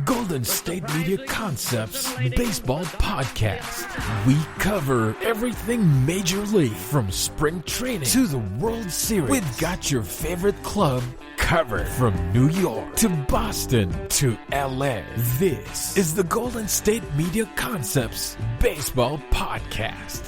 Golden State Media Concepts Baseball Podcast. We cover everything Major League, from spring training to the World Series. We've got your favorite club covered, from New York to Boston to LA. This is the Golden State Media Concepts Baseball Podcast.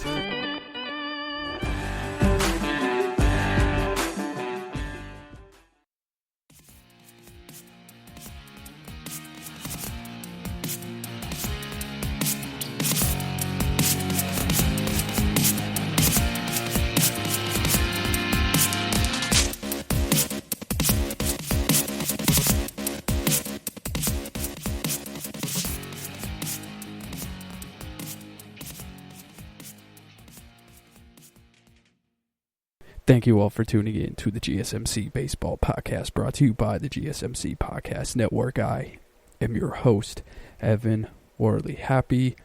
Thank you all for tuning in to the GSMC Baseball Podcast, brought to you by the GSMC Podcast Network. I am your host, Evan Worley. Happy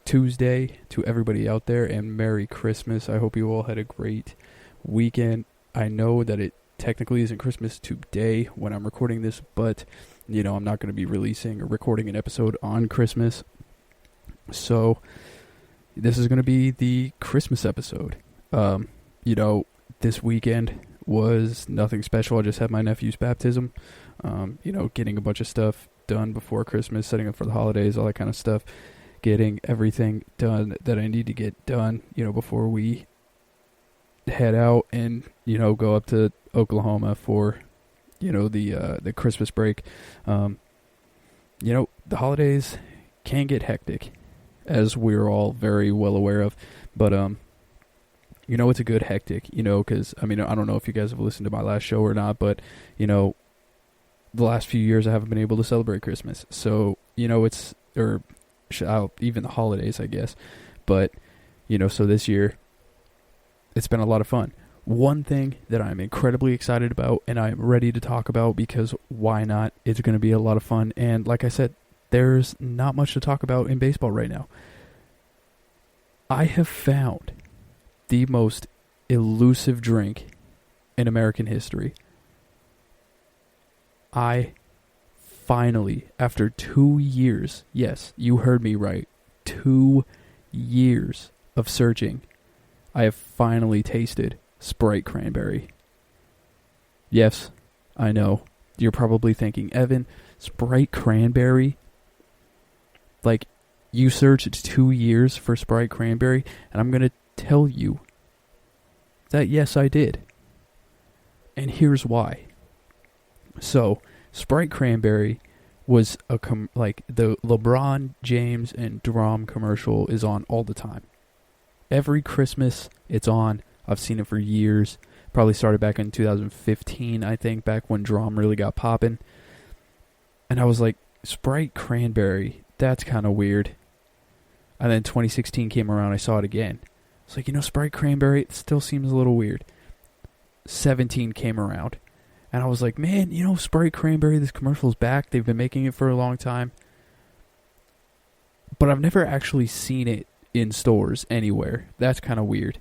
Tuesday to everybody out there, and Merry Christmas. I hope you all had a great weekend. I know that it technically isn't Christmas today when I'm recording this, but, I'm not going to be releasing or recording an episode on Christmas. So, this is going to be the Christmas episode. This weekend was nothing special. I just had my nephew's baptism, getting a bunch of stuff done before Christmas, setting up for the holidays, all that kind of stuff, getting everything done that I need to get done, before we head out and, go up to Oklahoma for, the Christmas break. The holidays can get hectic, as we're all very well aware of, but, it's a good hectic, because, I don't know if you guys have listened to my last show or not, but, the last few years I haven't been able to celebrate Christmas. So, even the holidays, I guess. But, so this year, it's been a lot of fun. One thing that I'm incredibly excited about and I'm ready to talk about, because why not? It's going to be a lot of fun. And like I said, there's not much to talk about in baseball right now. I have found the most elusive drink in American history. I finally, after 2 years, yes, you heard me right, 2 years of searching, I have finally tasted Sprite Cranberry. Yes, I know. You're probably thinking, Evan, Sprite Cranberry? Like, you searched 2 years for Sprite Cranberry, and I'm going to tell you that yes, I did. And here's why. So, Sprite Cranberry was the LeBron James and Drum commercial is on all the time. Every Christmas it's on. I've seen it for years. Probably started back in 2015, I think, back when Drum really got popping. And I was like, Sprite Cranberry, that's kind of weird. And then 2016 came around, I saw it again. It's like, Sprite Cranberry, it still seems a little weird. 17 came around. And I was like, man, Sprite Cranberry, this commercial's back. They've been making it for a long time. But I've never actually seen it in stores anywhere. That's kind of weird.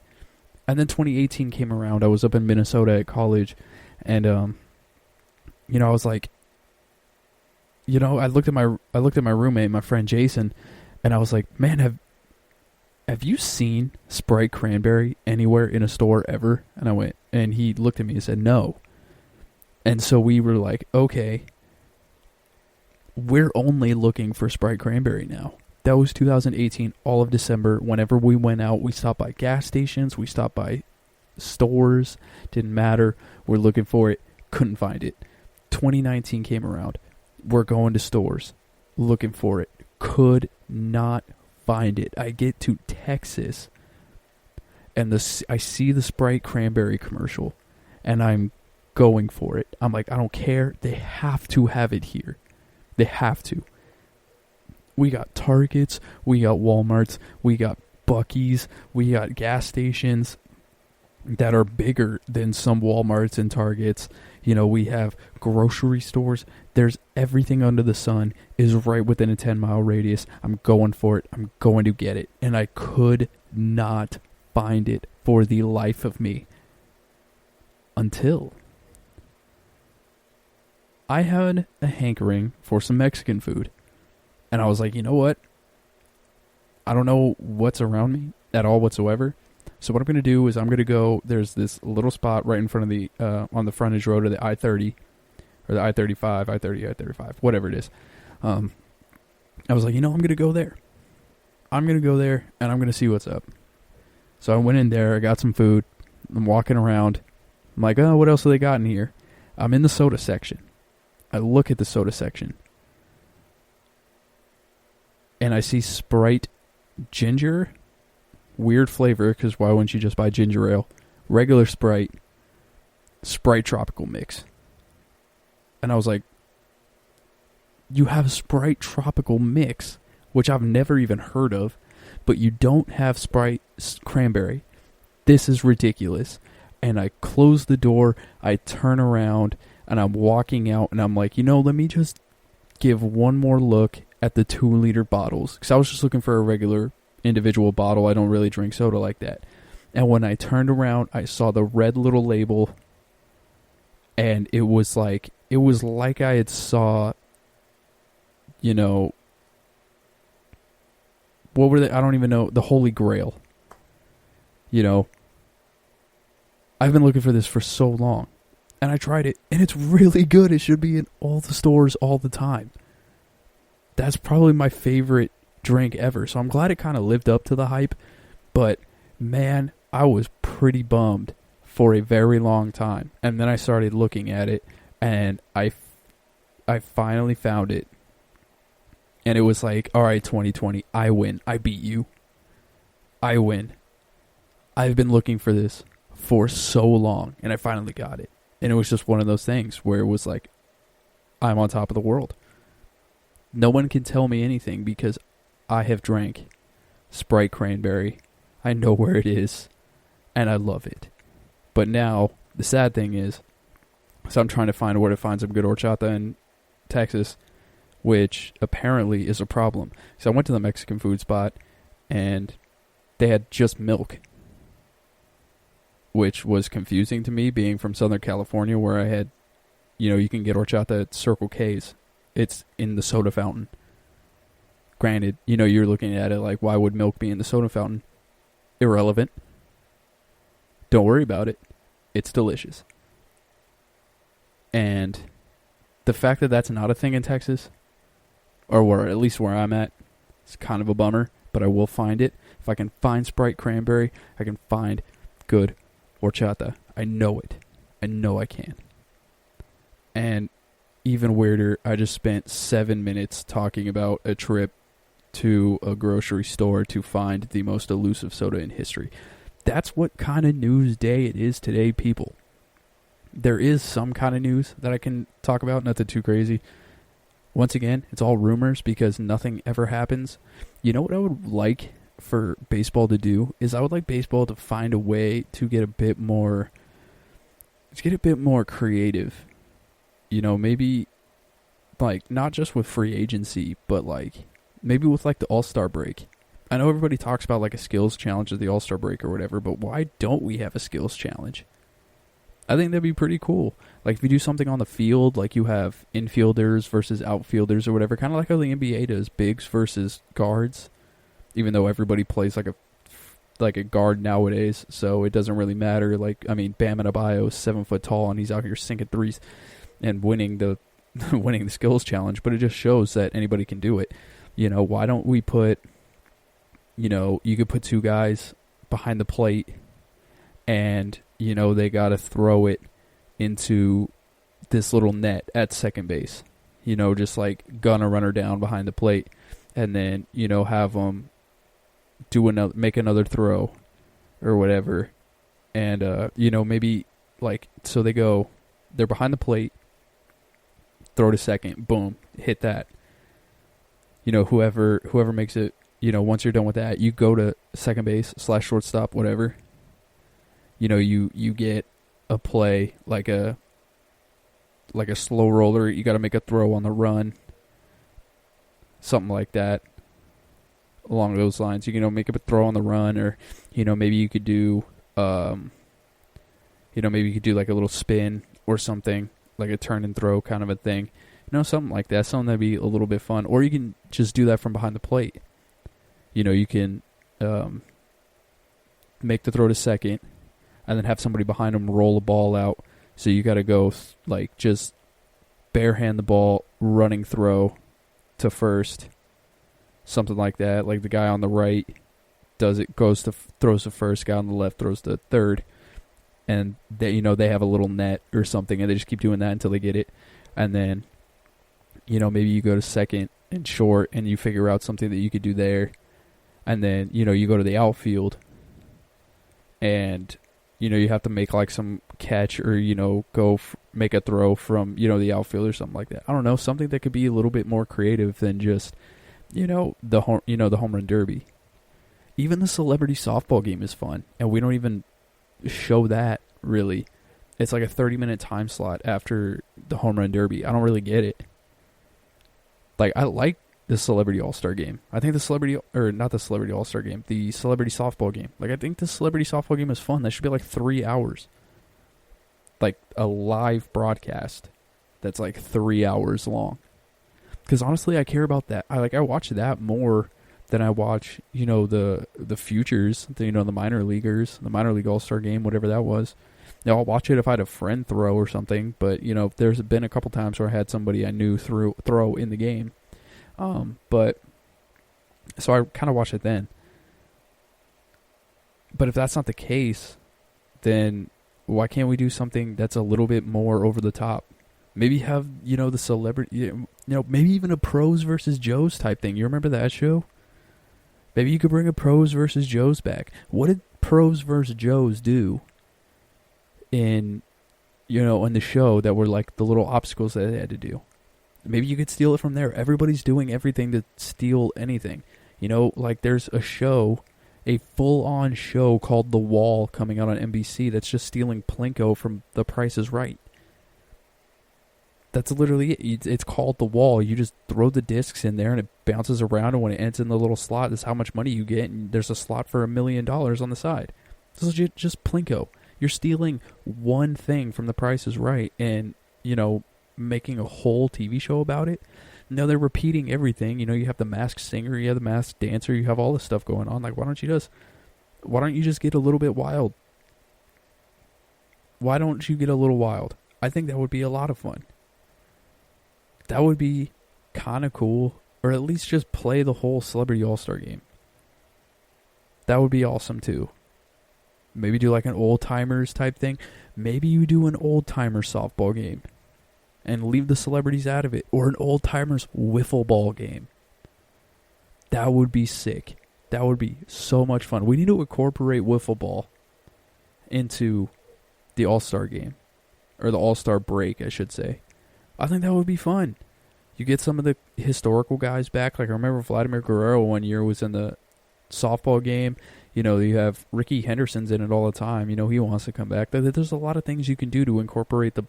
And then 2018 came around. I was up in Minnesota at college. And, I was like, I looked at my roommate, my friend Jason, and I was like, man, have you seen Sprite Cranberry anywhere in a store ever? And I went, and he looked at me and said, no. And so we were like, okay, we're only looking for Sprite Cranberry now. That was 2018, all of December. Whenever we went out, we stopped by gas stations, we stopped by stores, didn't matter. We're looking for it, couldn't find it. 2019 came around. We're going to stores, looking for it, could not find it. I get to Texas, and I see the Sprite Cranberry commercial, and I'm going for it. I'm like, I don't care. They have to have it here. They have to. We got Targets, we got Walmarts, we got Buc-ee's, we got gas stations that are bigger than some Walmarts and Targets. We have grocery stores. There's everything under the sun is right within a 10-mile radius. I'm going for it. I'm going to get it. And I could not find it for the life of me. Until I had a hankering for some Mexican food. And I was like, you know what? I don't know what's around me at all whatsoever. So what I'm going to do is I'm going to go, there's this little spot right in front of the, on the frontage road of the I-30, or the I-35, I-30, I-35, whatever it is. I was like, I'm going to go there. I'm going to go there, and I'm going to see what's up. So I went in there, I got some food, I'm walking around. I'm like, oh, what else have they got in here? I'm in the soda section. I look at the soda section. And I see Sprite ginger, weird flavor, because why wouldn't you just buy ginger ale? Regular Sprite, Sprite tropical mix. And I was like, you have Sprite tropical mix, which I've never even heard of, but you don't have Sprite cranberry. This is ridiculous. And I close the door, I turn around, and I'm walking out, and I'm like, let me just give one more look at the 2-liter bottles, because I was just looking for a regular individual bottle. I don't really drink soda like that. And when I turned around, I saw the red little label, and it was like I had saw, what were they? I don't even know. The Holy Grail. I've been looking for this for so long, and I tried it, and it's really good. It should be in all the stores all the time. That's probably my favorite drink ever. So I'm glad it kind of lived up to the hype. But, man, I was pretty bummed for a very long time. And then I started looking at it, and I finally found it. And it was like, all right, 2020, I win. I beat you. I win. I've been looking for this for so long, and I finally got it. And it was just one of those things where it was like, I'm on top of the world. No one can tell me anything because I have drank Sprite Cranberry. I know where it is, and I love it. But now, the sad thing is, so I'm trying to find where to find some good horchata in Texas, which apparently is a problem. So I went to the Mexican food spot, and they had just milk, which was confusing to me, being from Southern California, where I had, you can get horchata at Circle K's. It's in the soda fountain. Granted, you're looking at it like, why would milk be in the soda fountain? Irrelevant. Don't worry about it. It's delicious. And the fact that that's not a thing in Texas, or at least where I'm at, it's kind of a bummer, but I will find it. If I can find Sprite Cranberry, I can find good horchata. I know it. I know I can. And even weirder, I just spent 7 minutes talking about a trip to a grocery store to find the most elusive soda in history. That's what kind of news day it is today, people. There is some kind of news that I can talk about, nothing too crazy. Once again, it's all rumors because nothing ever happens. You know what I would like for baseball to do is I would like baseball to find a way to get a bit more creative. Maybe like not just with free agency, but like maybe with like the All-Star break. I know everybody talks about like a skills challenge at the All-Star break or whatever, but why don't we have a skills challenge? I think that'd be pretty cool. Like if you do something on the field, like you have infielders versus outfielders or whatever, kind of like how the NBA does, bigs versus guards, even though everybody plays like a guard nowadays, so it doesn't really matter. Like, I mean, Bam Adebayo is 7 foot tall and he's out here sinking threes and winning the skills challenge, but it just shows that anybody can do it. Why don't we put, you could put two guys behind the plate and, they got to throw it into this little net at second base, just like gun a runner down behind the plate and then, have them make another throw or whatever. And, maybe like, so they're behind the plate, throw to second, boom, hit that. Whoever makes it, once you're done with that, you go to second base / shortstop, whatever. You get a play like a slow roller. You got to make a throw on the run, something like that. Along those lines, you can make a throw on the run, or maybe you could do, maybe you could do like a little spin or something, like a turn and throw kind of a thing. You know, something like that. Something that'd be a little bit fun. Or you can just do that from behind the plate. You know, you can make the throw to second and then have somebody behind them roll a ball out. So you got to go, like, just barehand the ball, running throw to first. Something like that. Like the guy on the right throws to first, guy on the left throws to third. And they, you know, they have a little net or something, and they just keep doing that until they get it. And then, you know, maybe you go to second and short, and you figure out something that you could do there. And then, you know, you go to the outfield, and, you know, you have to make, like, some catch or, you know, make a throw from, you know, the outfield or something like that. I don't know, something that could be a little bit more creative than just, you know, the home run derby. Even the celebrity softball game is fun, and we don't even show that, really. It's like a 30-minute time slot after the home run derby. I don't really get it. Like, I like the celebrity all-star game. I think the celebrity softball game. Like, I think the celebrity softball game is fun. That should be like 3 hours. Like, a live broadcast that's like 3 hours long. Because honestly, I care about that. I watch that more than I watch, you know, the futures, the minor leaguers, the minor league all-star game, whatever that was. You know, I'll watch it if I had a friend throw or something, but, you know, there's been a couple times where I had somebody I knew throw in the game. But, so I kind of watch it then. But if that's not the case, then why can't we do something that's a little bit more over the top? Maybe have, you know, the celebrity, you know, maybe even a pros versus Joes type thing. You remember that show? Maybe you could bring a pros versus Joes back. What did pros versus Joes do in the show that were like the little obstacles that they had to do? Maybe you could steal it from there. Everybody's doing everything to steal anything. You know, like there's a full-on show called The Wall coming out on NBC that's just stealing Plinko from The Price is Right. That's literally it. It's called The Wall. You just throw the discs in there and it bounces around, and when it ends in the little slot, that's how much money you get, and there's a slot for $1 million on the side. This is just Plinko. You're stealing one thing from The Price is Right and, you know, making a whole TV show about it. Now they're repeating everything. You know, you have the masked singer, you have the masked dancer, you have all this stuff going on. Like, why don't you just get a little bit wild? Why don't you get a little wild? I think that would be a lot of fun. That would be kind of cool. Or at least just play the whole Celebrity All-Star game. That would be awesome too. Maybe do like an old-timers type thing. Maybe you do an old-timer softball game and leave the celebrities out of it. Or an old-timers wiffle ball game. That would be sick. That would be so much fun. We need to incorporate wiffle ball into the All-Star game. Or the All-Star break, I should say. I think that would be fun. You get some of the historical guys back. Like, I remember Vladimir Guerrero one year was in the softball game. You know, you have Ricky Henderson's in it all the time. You know, he wants to come back. There's a lot of things you can do to incorporate the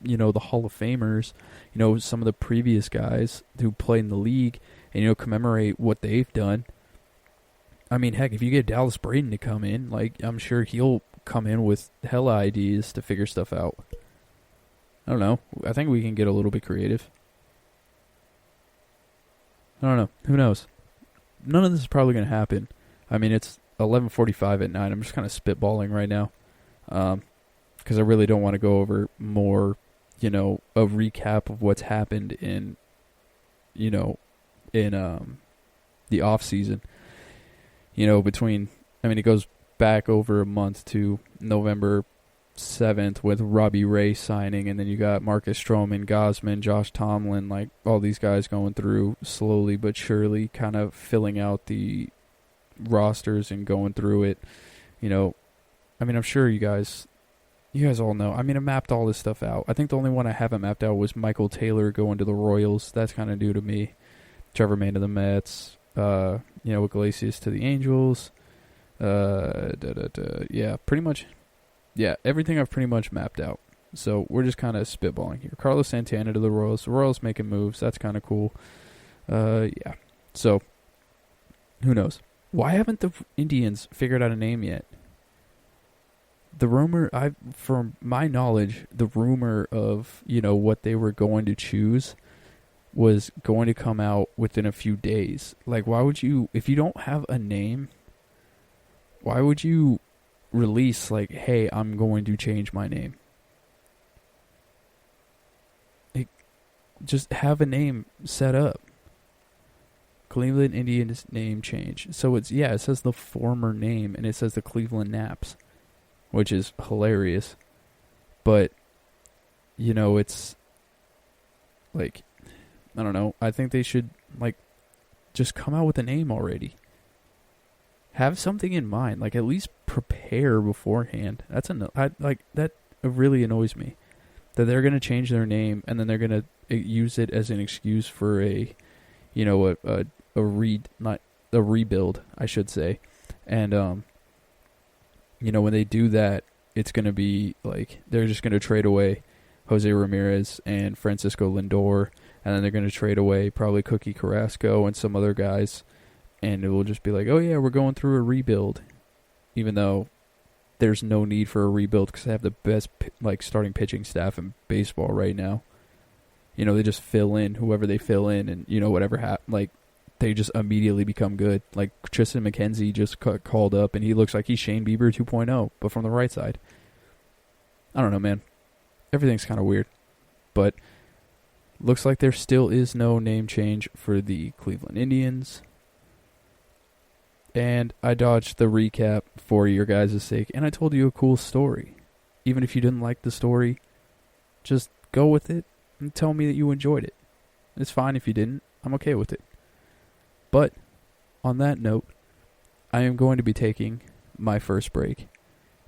Hall of Famers. You know, some of the previous guys who played in the league and, you know, commemorate what they've done. I mean, heck, if you get Dallas Braden to come in, like, I'm sure he'll come in with hella ideas to figure stuff out. I don't know. I think we can get a little bit creative. I don't know. Who knows? None of this is probably going to happen. I mean, it's 11:45 at night. I'm just kind of spitballing right now. Because I really don't want to go over more, you know, a recap of what's happened in the off season. You know, it goes back over a month to November 7th with Robbie Ray signing, and then you got Marcus Stroman, Gosman, Josh Tomlin, like all these guys going through slowly but surely, kind of filling out the rosters and going through it. You know, I mean, I'm sure you guys all know. I mean, I mapped all this stuff out. I think the only one I haven't mapped out was Michael Taylor going to the Royals. That's kind of new to me. Trevor May to the Mets. Iglesias to the Angels. Yeah, pretty much. Yeah, everything I've pretty much mapped out. So we're just kind of spitballing here. Carlos Santana to the Royals. The Royals making moves. That's kind of cool. Yeah. So, who knows? Why haven't the Indians figured out a name yet? The rumor, from my knowledge, the rumor of, what they were going to choose was going to come out within a few days. Like, why would you, if you don't have a name, why would you release, like, hey, I'm going to change my name? Like, just have a name set up. Cleveland Indians name change. So it says the former name, and it says the Cleveland Naps, which is hilarious. But, it's like, I don't know. I think they should, like, just come out with a name already. Have something in mind. Like, at least prepare beforehand. That really annoys me. That they're going to change their name, and then they're going to use it as an excuse for a rebuild, I should say. And, when they do that, it's going to be, like, they're just going to trade away Jose Ramirez and Francisco Lindor, and then they're going to trade away probably Cookie Carrasco and some other guys, and it will just be like, oh yeah, we're going through a rebuild, even though there's no need for a rebuild because they have the best starting pitching staff in baseball right now. They just fill in whoever they fill in, and whatever they just immediately become good. Like Tristan McKenzie just called up, and he looks like he's Shane Bieber 2.0, but from the right side. I don't know, man. Everything's kind of weird, but looks like there still is no name change for the Cleveland Indians. And I dodged the recap for your guys' sake, and I told you a cool story. Even if you didn't like the story, just go with it and tell me that you enjoyed it. It's fine if you didn't. I'm okay with it. But, on that note, I am going to be taking my first break.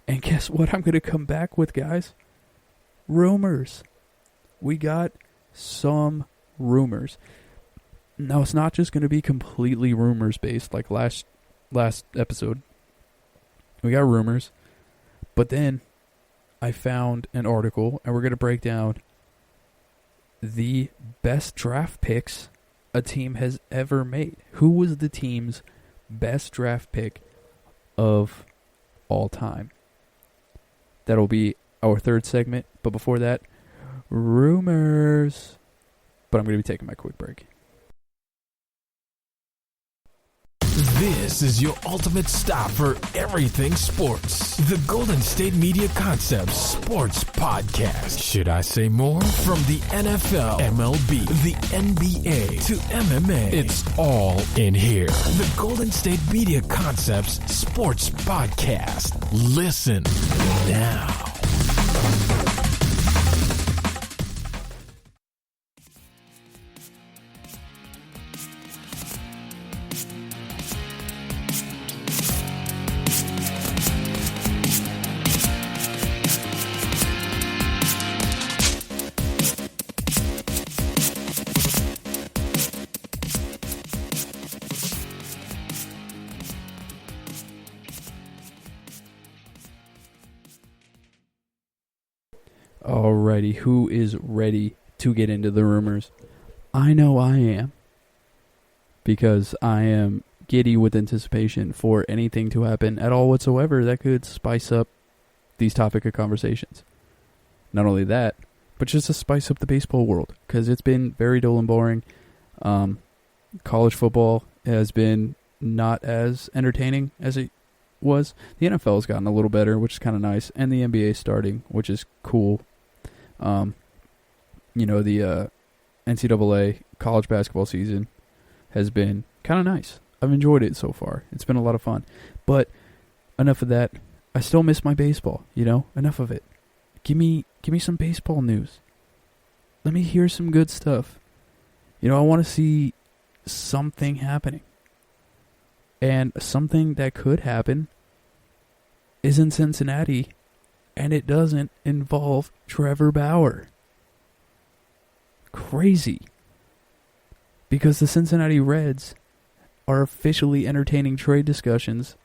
And guess what I'm going to come back with, guys? Rumors. We got some rumors. Now, it's not just going to be completely rumors based like last episode. We got rumors. But then I found an article, and we're going to break down the best draft picks a team has ever made. Who was the team's best draft pick of all time? That'll be our third segment. But before that, rumors. But I'm going to be taking my quick break. This is your ultimate stop for everything sports. The Golden State Media Concepts Sports Podcast. Should I say more? From the NFL, MLB, the NBA to MMA, it's all in here. The Golden State Media Concepts Sports Podcast. Listen now. Alrighty, who is ready to get into the rumors? I know I am. Because I am giddy with anticipation for anything to happen at all whatsoever that could spice up these topic of conversations. Not only that, but just to spice up the baseball world. Because it's been very dull and boring. College football has been not as entertaining as it was. The NFL has gotten a little better, which is kind of nice. And the NBA starting, which is cool. The NCAA college basketball season has been kind of nice. I've enjoyed it so far. It's been a lot of fun. But enough of that. I still miss my baseball, Enough of it. Give me some baseball news. Let me hear some good stuff. I want to see something happening. And something that could happen is in Cincinnati, and it doesn't involve Trevor Bauer. Crazy. Because the Cincinnati Reds are officially entertaining trade discussions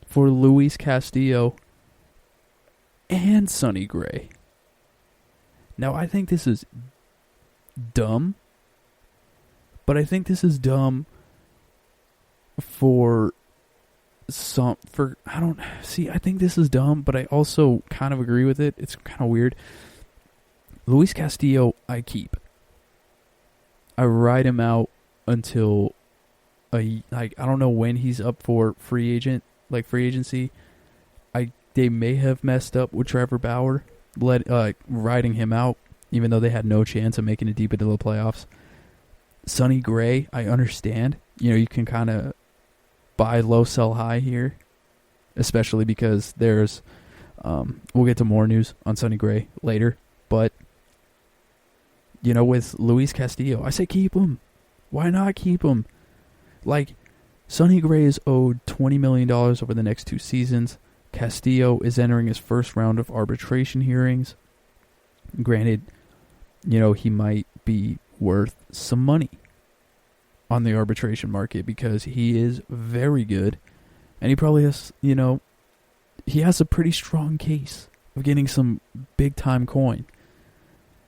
for Luis Castillo and Sonny Gray. Now, I think this is dumb, but I think this is dumb for I think this is dumb, but I also kind of agree with it. It's kind of weird. Luis Castillo, I keep. I ride him out until I don't know when he's up for free agency. They may have messed up with Trevor Bauer, riding him out, even though they had no chance of making it deep into the playoffs. Sonny Gray, I understand. You can kind of buy low, sell high here, especially because there's, we'll get to more news on Sonny Gray later, but, with Luis Castillo, I say keep him. Why not keep him? Sonny Gray is owed $20 million over the next 2 seasons. Castillo is entering his first round of arbitration hearings. Granted, he might be worth some money on the arbitration market because he is very good, and he probably has, he has a pretty strong case of getting some big-time coin.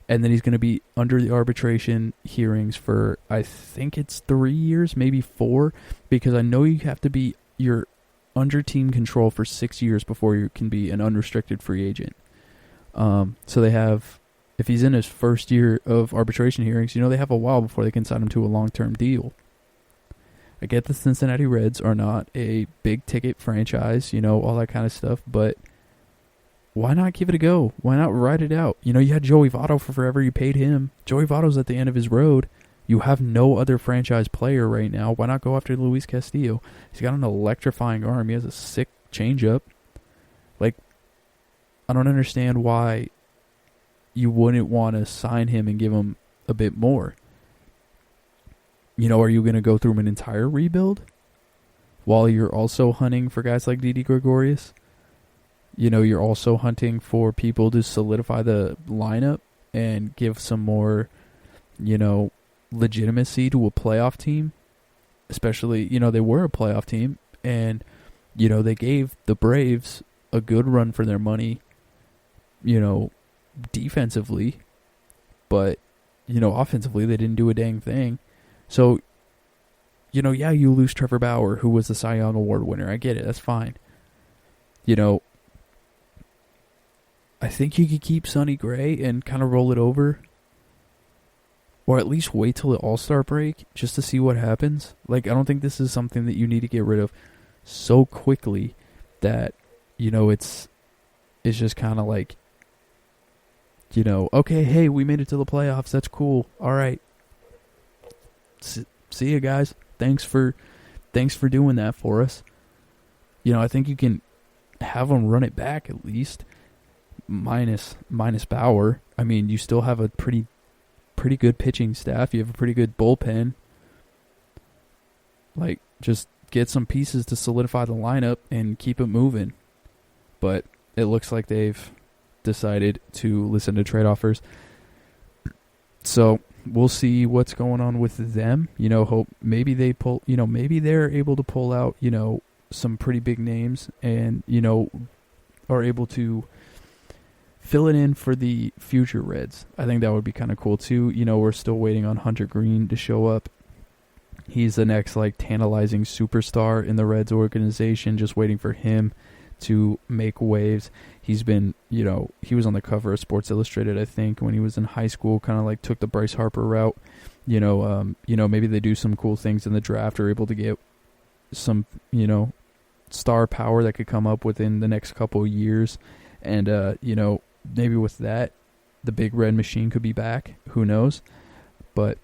And then he's going to be under the arbitration hearings for, I think it's 3 years, maybe 4, because I know you have to be you're under team control for 6 years before you can be an unrestricted free agent. So they have, if he's in his first year of arbitration hearings, they have a while before they can sign him to a long-term deal. I get the Cincinnati Reds are not a big-ticket franchise, all that kind of stuff, but why not give it a go? Why not ride it out? You had Joey Votto for forever. You paid him. Joey Votto's at the end of his road. You have no other franchise player right now. Why not go after Luis Castillo? He's got an electrifying arm. He has a sick changeup. I don't understand why you wouldn't want to sign him and give him a bit more. Are you going to go through an entire rebuild while you're also hunting for guys like Didi Gregorius? You're also hunting for people to solidify the lineup and give some more, legitimacy to a playoff team. Especially, they were a playoff team, and, they gave the Braves a good run for their money, defensively. But, offensively, they didn't do a dang thing. So, yeah, you lose Trevor Bauer, who was the Cy Young Award winner. I get it. That's fine. I think you could keep Sonny Gray and kind of roll it over. Or at least wait till the All-Star break just to see what happens. I don't think this is something that you need to get rid of so quickly that, it's just kind of okay, hey, we made it to the playoffs. That's cool. All right. See you guys. Thanks for doing that for us. I think you can have them run it back at least. Minus Bauer. I mean, you still have a pretty good pitching staff. You have a pretty good bullpen. Just get some pieces to solidify the lineup and keep it moving. But it looks like they've decided to listen to trade offers. So we'll see what's going on with them. Hope maybe they pull. Maybe they're able to pull out. Some pretty big names and are able to fill it in for the future Reds. I think that would be kind of cool too. We're still waiting on Hunter Green to show up. He's the next tantalizing superstar in the Reds organization, just waiting for him to make waves. He's been, he was on the cover of Sports Illustrated, I think, when he was in high school, kind of took the Bryce Harper route. Maybe they do some cool things in the draft, or able to get some, star power that could come up within the next couple of years. And, maybe with that, the big red machine could be back. Who knows? But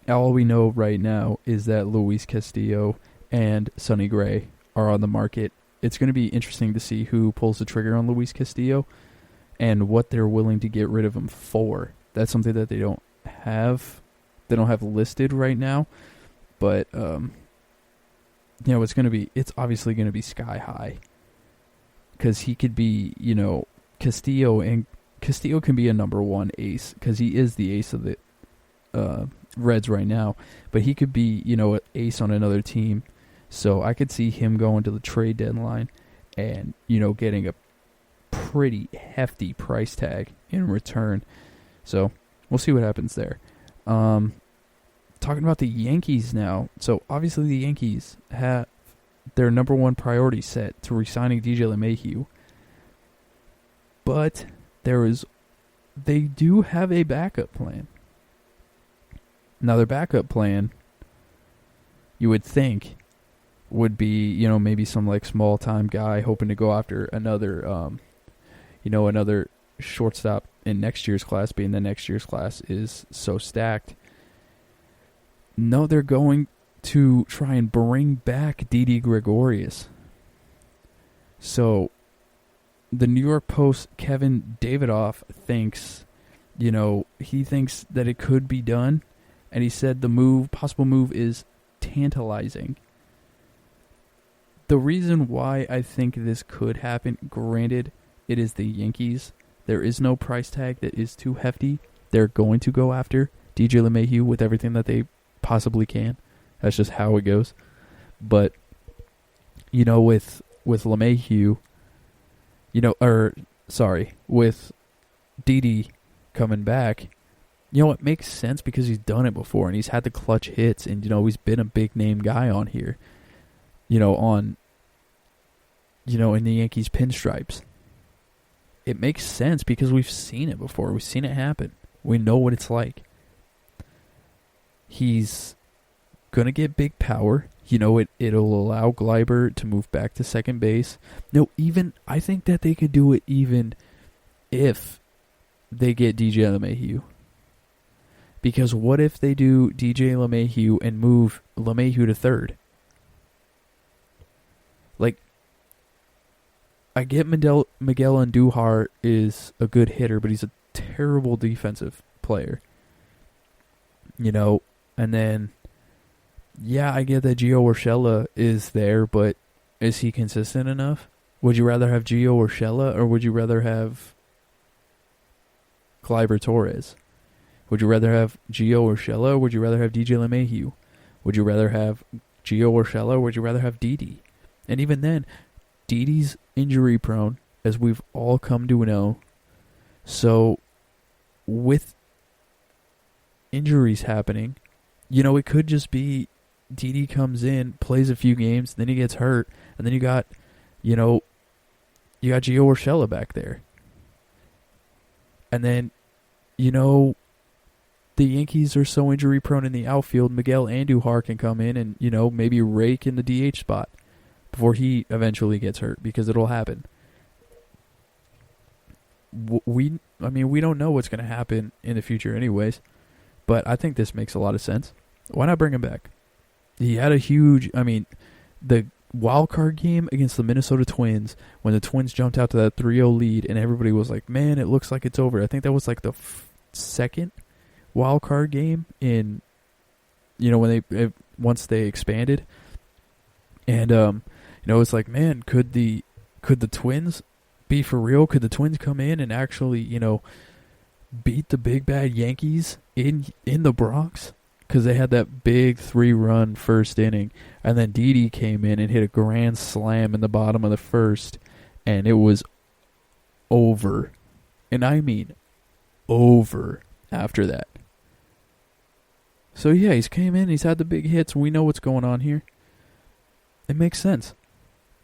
all we know right now is that Luis Castillo and Sonny Gray are on the market. It's going to be interesting to see who pulls the trigger on Luis Castillo and what they're willing to get rid of him for. That's something that they don't have. They don't have listed right now. But, it's obviously going to be sky high. Because he could be, Castillo can be a number one ace, because he is the ace of the Reds right now. But he could be, an ace on another team. So I could see him going to the trade deadline and, getting a pretty hefty price tag in return. So we'll see what happens there. Talking about the Yankees now. So obviously the Yankees have their number one priority set to re-signing DJ LeMahieu. But they do have a backup plan. Now, their backup plan, you would think, would be, maybe some like small-time guy hoping to go after another, another shortstop in next year's class, being the next year's class is so stacked. No, they're going to try and bring back Didi Gregorius. So, the New York Post, Kevin Davidoff thinks, he thinks that it could be done, and he said the possible move is tantalizing. The reason why I think this could happen, granted, it is the Yankees. There is no price tag that is too hefty. They're going to go after DJ LeMahieu with everything that they possibly can. That's just how it goes. But, with LeMahieu, with Didi coming back, it makes sense because he's done it before and he's had the clutch hits and, he's been a big name guy on here, in the Yankees pinstripes. It makes sense because we've seen it before. We've seen it happen. We know what it's like. He's going to get big power. It'll allow Gleiber to move back to second base. No, I think that they could do it even if they get DJ LeMahieu. Because what if they do DJ LeMahieu and move LeMahieu to third? Like, I get Miguel Andujar is a good hitter, but he's a terrible defensive player. And then, I get that Gio Urshela is there, but is he consistent enough? Would you rather have Gio Urshela or would you rather have Gleyber Torres? Would you rather have Gio Urshela or would you rather have DJ LeMahieu? Would you rather have Gio Urshela or would you rather have Didi? And even then, Didi's injury prone, as we've all come to know. So, with injuries happening, it could just be Didi comes in, plays a few games, then he gets hurt, and then you got Gio Urshela back there. And then, the Yankees are so injury prone in the outfield, Miguel Andujar can come in and, maybe rake in the DH spot before he eventually gets hurt, because it'll happen. We don't know what's going to happen in the future anyways, but I think this makes a lot of sense. Why not bring him back? He had the wild card game against the Minnesota Twins, when the Twins jumped out to that 3-0 lead, and everybody was like, man, it looks like it's over. I think that was like the second wild card game in, when once they expanded. And, it's like, man, could the Twins be for real? Could the Twins come in and actually, beat the big bad Yankees in the Bronx? Because they had that big 3-run first inning, and then Didi came in and hit a grand slam in the bottom of the first, and it was over. And I mean over after that. So yeah, he's came in, he's had the big hits, we know what's going on here. It makes sense.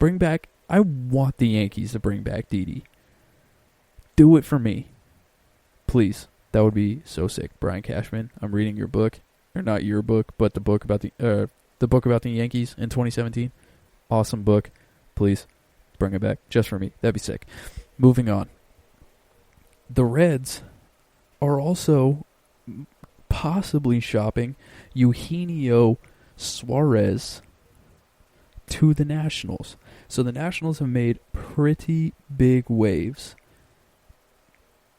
I want the Yankees to bring back Didi. Do it for me. Please. That would be so sick. Brian Cashman, I'm reading your book. Or not your book, but the book about the Yankees in 2017. Awesome book. Please bring it back just for me. That'd be sick. Moving on. The Reds are also possibly shopping Eugenio Suarez to the Nationals. So the Nationals have made pretty big waves,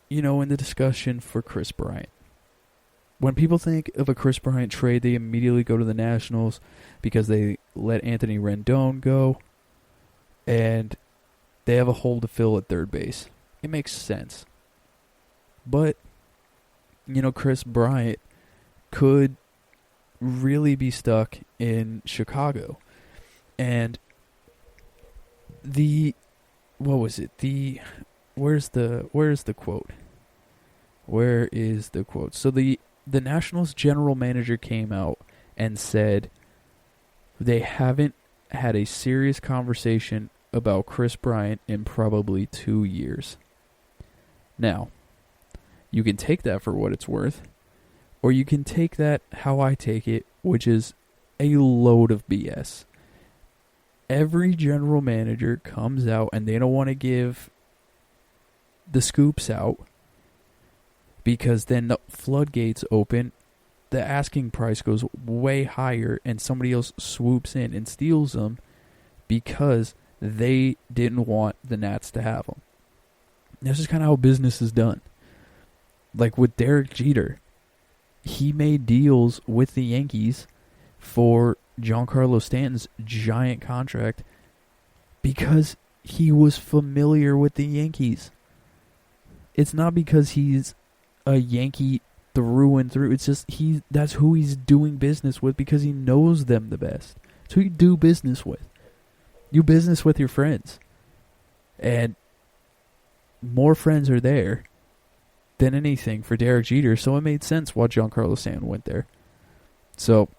in the discussion for Chris Bryant. When people think of a Chris Bryant trade, they immediately go to the Nationals because they let Anthony Rendon go, and they have a hole to fill at third base. It makes sense. But, Chris Bryant could really be stuck in Chicago. And where's the quote? Where is the quote? So the Nationals general manager came out and said they haven't had a serious conversation about Chris Bryant in probably 2 years. Now, you can take that for what it's worth, or you can take that how I take it, which is a load of BS. Every general manager comes out and they don't want to give the scoops out because then the floodgates open, the asking price goes way higher, and somebody else swoops in and steals them because they didn't want the Nats to have them. This is kind of how business is done. Like with Derek Jeter, he made deals with the Yankees for Giancarlo Stanton's giant contract because he was familiar with the Yankees. It's not because he's a Yankee through and through. It's just that's who he's doing business with because he knows them the best. It's who you do business with. You business with your friends. And more friends are there than anything for Derek Jeter, so it made sense why Giancarlo Stanton went there. So,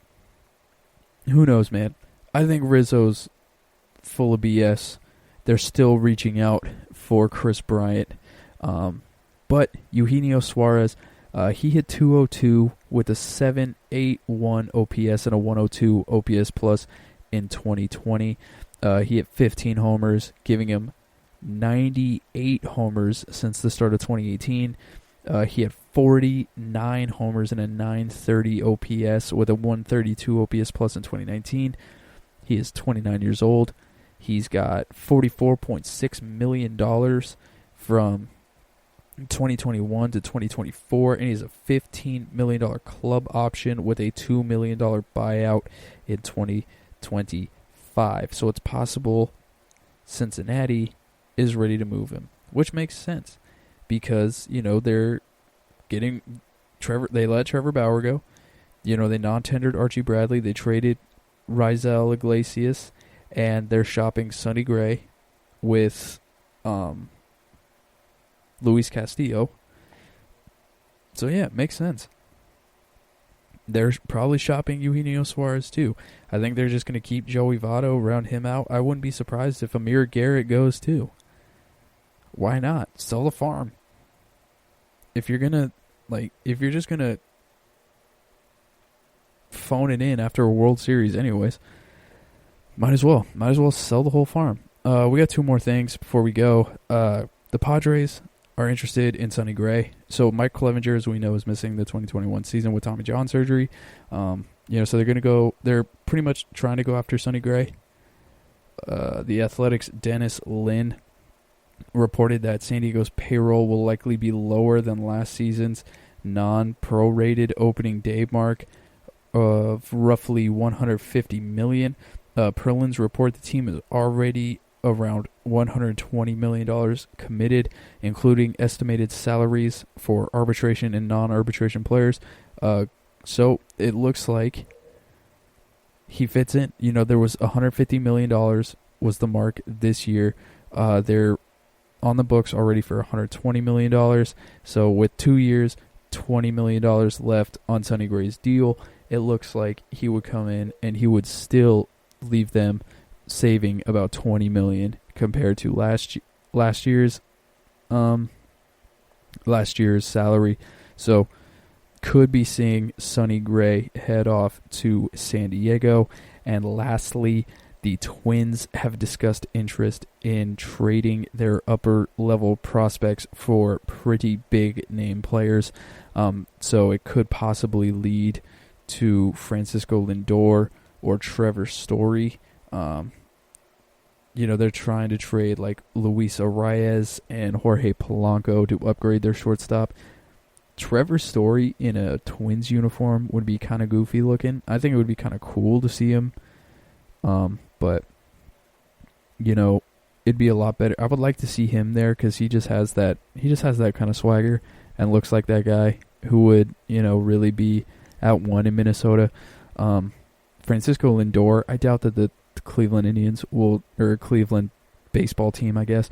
who knows, man? I think Rizzo's full of BS. They're still reaching out for Chris Bryant. But Eugenio Suarez, he hit 202 with a 781 OPS and a 102 OPS plus in 2020. He hit 15 homers, giving him 98 homers since the start of 2018. He had 49 homers and a 930 OPS with a 132 OPS plus in 2019. He is 29 years old. He's got $44.6 million from 2021 to 2024, and he has a $15 million club option with a $2 million buyout in 2025. So it's possible Cincinnati is ready to move him, which makes sense because, they're getting Trevor. They let Trevor Bauer go. They non-tendered Archie Bradley. They traded Rizal Iglesias, and they're shopping Sonny Gray with Luis Castillo. So yeah, it makes sense. They're probably shopping Eugenio Suarez too. I think they're just going to keep Joey Votto, round him out. I wouldn't be surprised if Amir Garrett goes too. Why not? Sell the farm. If you're just gonna phone it in after a World Series anyways, might as well sell the whole farm. We got two more things before we go. The Padres are interested in Sonny Gray. So Mike Clevenger, as we know, is missing the 2021 season with Tommy John surgery. So they're pretty much trying to go after Sonny Gray. The Athletics' Dennis Lin reported that San Diego's payroll will likely be lower than last season's non-prorated opening day mark of roughly $150 million. Perlins report the team is already around $120 million committed, including estimated salaries for arbitration and non-arbitration players. So it looks like he fits in. There was $150 million was the mark this year. They're on the books already for $120 million. So with 2 years, $20 million left on Sonny Gray's deal, it looks like he would come in and he would still leave them saving about $20 million compared to last year's salary. So could be seeing Sonny Gray head off to San Diego. And lastly, the Twins have discussed interest in trading their upper-level prospects for pretty big-name players. So it could possibly lead to Francisco Lindor or Trevor Story. They're trying to trade like Luis Arias and Jorge Polanco to upgrade their shortstop. Trevor Story in a Twins uniform would be kind of goofy looking. I think it would be kind of cool to see him. But it'd be a lot better. I would like to see him there because he just has that kind of swagger and looks like that guy who would, really be at one in Minnesota. Francisco Lindor, I doubt that the Cleveland Indians or Cleveland baseball team, I guess,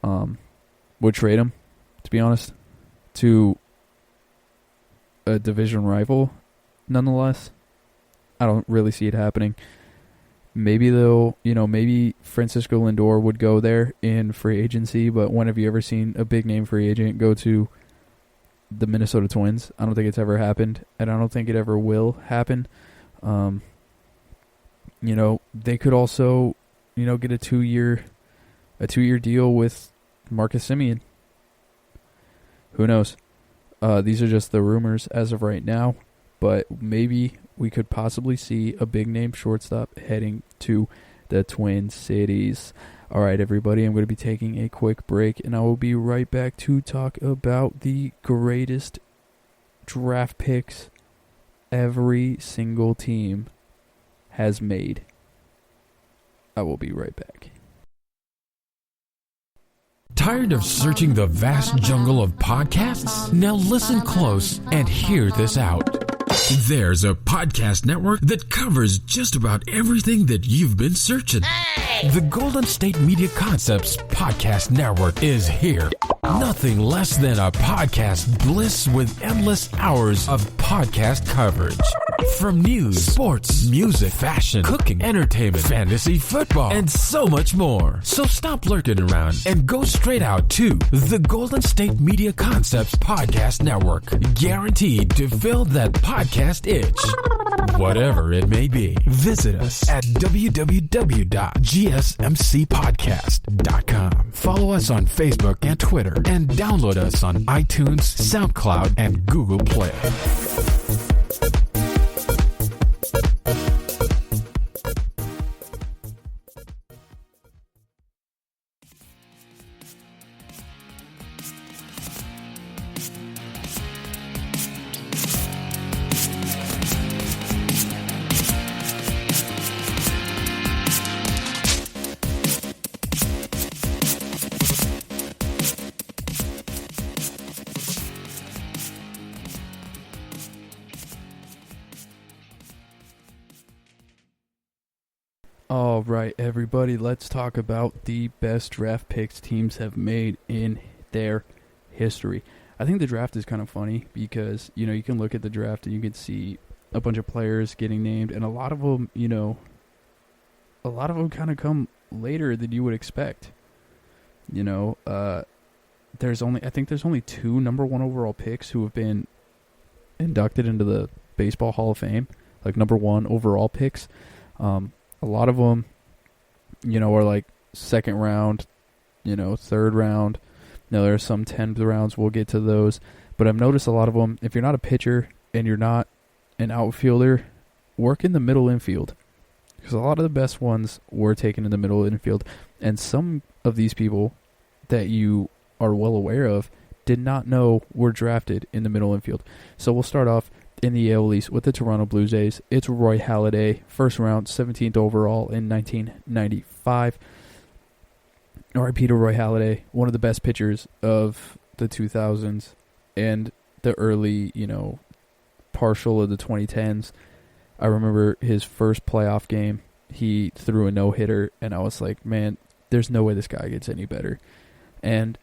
would trade him, to be honest, to a division rival. Nonetheless, I don't really see it happening. Maybe maybe Francisco Lindor would go there in free agency, but when have you ever seen a big name free agent go to the Minnesota Twins? I don't think it's ever happened, and I don't think it ever will happen. They could also, get a 2-year deal with Marcus Semien. Who knows? These are just the rumors as of right now, but maybe we could possibly see a big name shortstop heading to the Twin Cities. All right, everybody, I'm going to be taking a quick break, and I will be right back to talk about the greatest draft picks every single team has made. I will be right back. Tired of searching the vast jungle of podcasts? Now listen close and hear this out. There's a podcast network that covers just about everything that you've been searching. Hey! The Golden State Media Concepts Podcast Network is here. Nothing less than a podcast bliss with endless hours of podcast coverage. From news, sports, music, fashion, cooking, entertainment, fantasy, football, and so much more. So stop lurking around and go straight out to the Golden State Media Concepts Podcast Network. Guaranteed to fill that podcast itch. Whatever it may be. Visit us at www.gsmcpodcast.com. Follow us on Facebook and Twitter, and download us on iTunes, SoundCloud, and Google Play. All right, everybody, let's talk about the best draft picks teams have made in their history. I think the draft is kind of funny because, you can look at the draft and you can see a bunch of players getting named, and a lot of them kind of come later than you would expect. There's only 2 number 1 overall picks who have been inducted into the Baseball Hall of Fame, like number 1 overall picks. A lot of them, are like second round, third round. Now, there are some 10th rounds. We'll get to those. But I've noticed a lot of them, if you're not a pitcher and you're not an outfielder, work in the middle infield. Because a lot of the best ones were taken in the middle infield. And some of these people that you are well aware of did not know were drafted in the middle infield. So we'll start off in the AL East with the Toronto Blue Jays. It's Roy Halladay, first round, 17th overall in 1995. R.I.P. to Roy Halladay, one of the best pitchers of the 2000s and the early, partial of the 2010s. I remember his first playoff game, he threw a no-hitter, and I was like, man, there's no way this guy gets any better. And,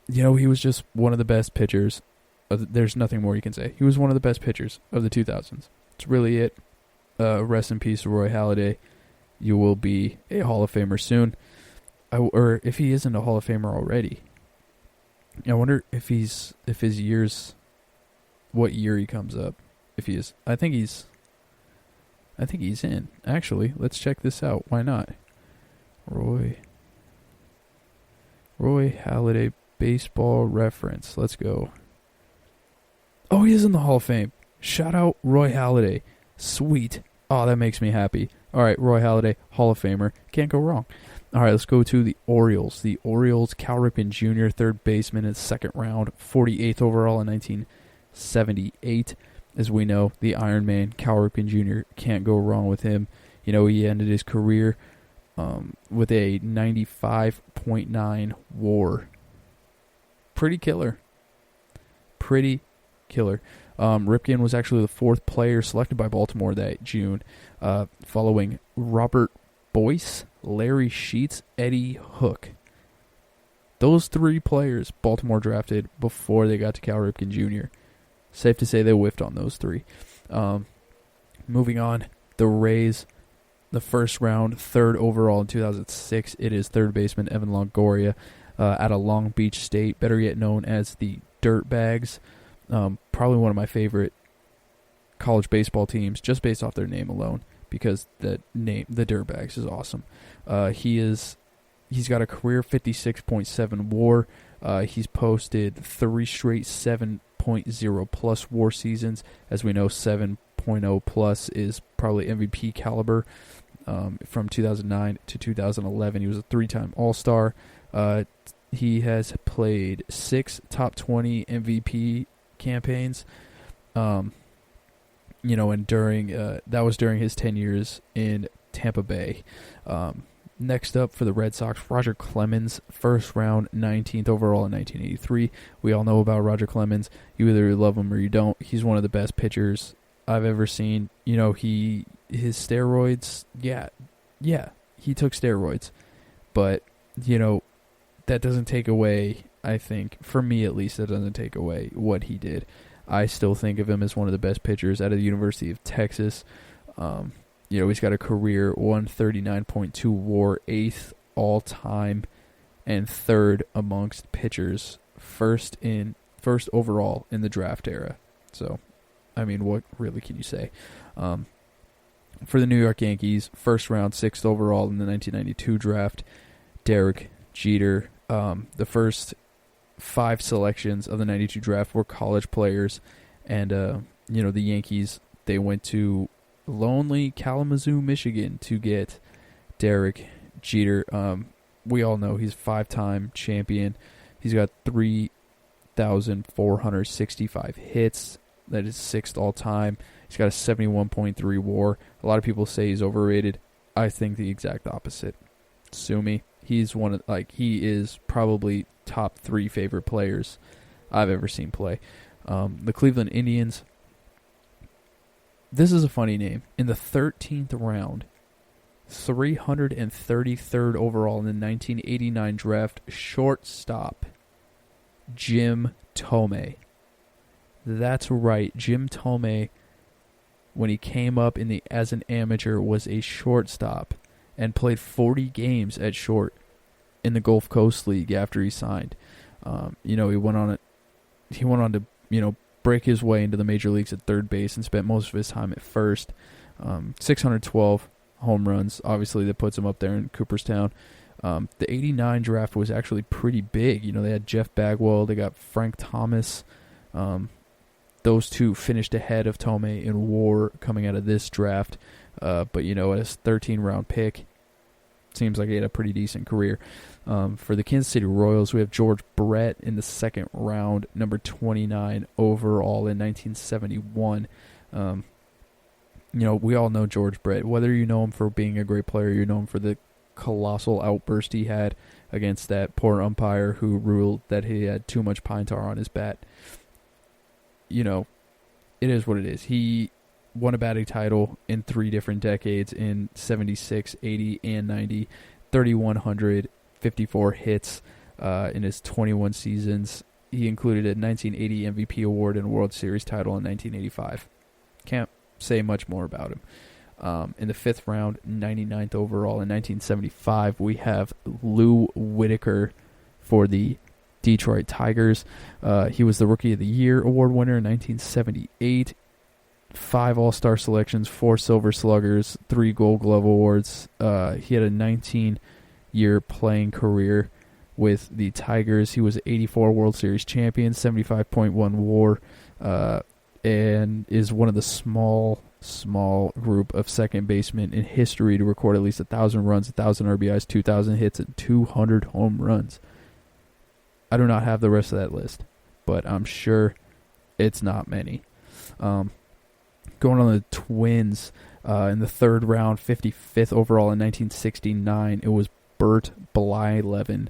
he was just one of the best pitchers. There's nothing more you can say. He was one of the best pitchers of the 2000s. That's really it. Rest in peace to Roy Halladay. You will be a Hall of Famer soon. Or if he isn't a Hall of Famer already. I wonder if what year he comes up. If he is. I think he's in. Actually, let's check this out. Why not? Roy Halladay baseball reference. Let's go. Oh, he is in the Hall of Fame. Shout out Roy Halladay. Sweet. Oh, that makes me happy. All right, Roy Halladay, Hall of Famer. Can't go wrong. All right, let's go to the Orioles. The Orioles, Cal Ripken Jr., third baseman in the second round, 48th overall in 1978. As we know, the Iron Man, Cal Ripken Jr., can't go wrong with him. He ended his career with a 95.9 WAR. Pretty killer. Ripken was actually the 4th player selected by Baltimore that June, following Robert Boyce, Larry Sheets, Eddie Hook. Those 3 players Baltimore drafted before they got to Cal Ripken Jr. Safe to say they whiffed on those 3. Moving on, the Rays, the first round, third overall in 2006. It is third baseman Evan Longoria out of Long Beach State, better yet known as the Dirtbags. Probably one of my favorite college baseball teams, just based off their name alone, because the name, the Dirtbags, is awesome. He's got a career 56.7 WAR. He's posted 3 straight 7.0 plus WAR seasons. As we know, 7.0 plus is probably MVP caliber. From 2009 to 2011, he was a 3-time All-Star. He has played 6 top 20 MVP campaigns. And during that was during his 10 years in Tampa Bay. Next up for the Red Sox, Roger Clemens, first round, 19th overall in 1983. We all know about Roger Clemens. You either love him or you don't. He's one of the best pitchers I've ever seen. His steroids, yeah, he took steroids. But, that doesn't take away, I think, for me at least, that doesn't take away what he did. I still think of him as one of the best pitchers out of the University of Texas. He's got a career 139.2 WAR, 8th all-time, and 3rd amongst pitchers, first overall in the draft era. So, what really can you say? For the New York Yankees, first round, 6th overall in the 1992 draft, Derek Jeter. The first 5 selections of the 92 draft were college players, and the Yankees, they went to lonely Kalamazoo, Michigan to get Derek Jeter. We all know he's a 5-time champion. He's got 3,465 hits. That is 6th all time. He's got a 71.3 WAR. A lot of people say he's overrated. I think the exact opposite. Sue me. He is probably top 3 favorite players I've ever seen play. The Cleveland Indians. This is a funny name. In the 13th round, 333rd overall in the 1989 draft, shortstop Jim Thome. That's right, Jim Thome, when he came up as an amateur, was a shortstop and played 40 games at short in the Gulf Coast League after he signed. He went on to break his way into the major leagues at third base and spent most of his time at first. 612 home runs, obviously that puts him up there in Cooperstown. The 89 draft was actually pretty big. They had Jeff Bagwell, they got Frank Thomas. Those two finished ahead of Thome in WAR coming out of this draft. But as 13-round pick, seems like he had a pretty decent career. For the Kansas City Royals, we have George Brett in the 2nd round, number 29 overall in 1971. We all know George Brett. Whether you know him for being a great player, you know him for the colossal outburst he had against that poor umpire who ruled that he had too much pine tar on his bat. It is what it is. He won a batting title in 3 different decades, in 76, 80, and 90, 3,154 hits in his 21 seasons. He included a 1980 MVP award and a World Series title in 1985. Can't say much more about him. In the 5th round, 99th overall in 1975, we have Lou Whitaker for the Detroit Tigers. He was the Rookie of the Year award winner in 1978. 5 All-Star selections, 4 Silver Sluggers, 3 Gold Glove awards. He had a 19-year playing career with the Tigers. He was 84 World Series champion, 75.1 WAR, and is one of the small group of second basemen in history to record at least 1,000 runs, 1,000 RBIs, 2,000 hits, and 200 home runs. I do not have the rest of that list, but I'm sure it's not many. Going on the Twins, in the 3rd round, 55th overall in 1969, it was Bert Blyleven.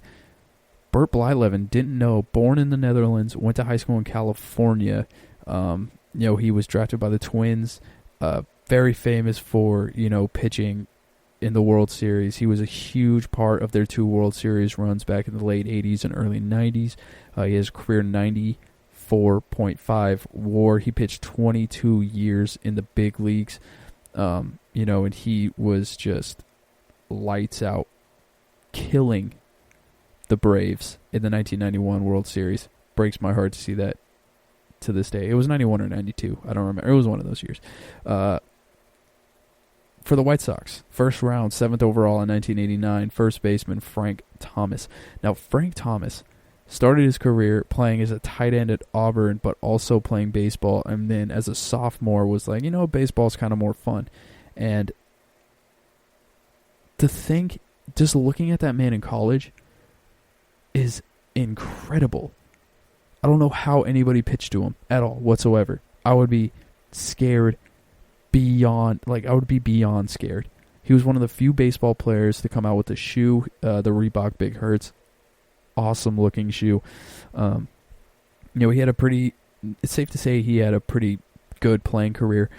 Bert Blyleven, didn't know, born in the Netherlands, went to high school in California. He was drafted by the Twins, very famous for, pitching in the World Series. He was a huge part of their 2 World Series runs back in the late 80s and early 90s. He has a career 94.5 WAR. He pitched 22 years in the big leagues. And he was just lights out, killing the Braves in the 1991 World Series. Breaks my heart to see that to this day. It was 91 or 92. I don't remember. It was one of those years. For the White Sox, first round, 7th overall in 1989, first baseman Frank Thomas. Now, Frank Thomas started his career playing as a tight end at Auburn, but also playing baseball. And then as a sophomore was like, baseball's kind of more fun. And to think, just looking at that man in college is incredible. I don't know how anybody pitched to him at all whatsoever. I would be scared beyond scared. He was one of the few baseball players to come out with the shoe, the Reebok Big Hurts. Awesome looking shoe. He had it's safe to say he had a pretty good playing career.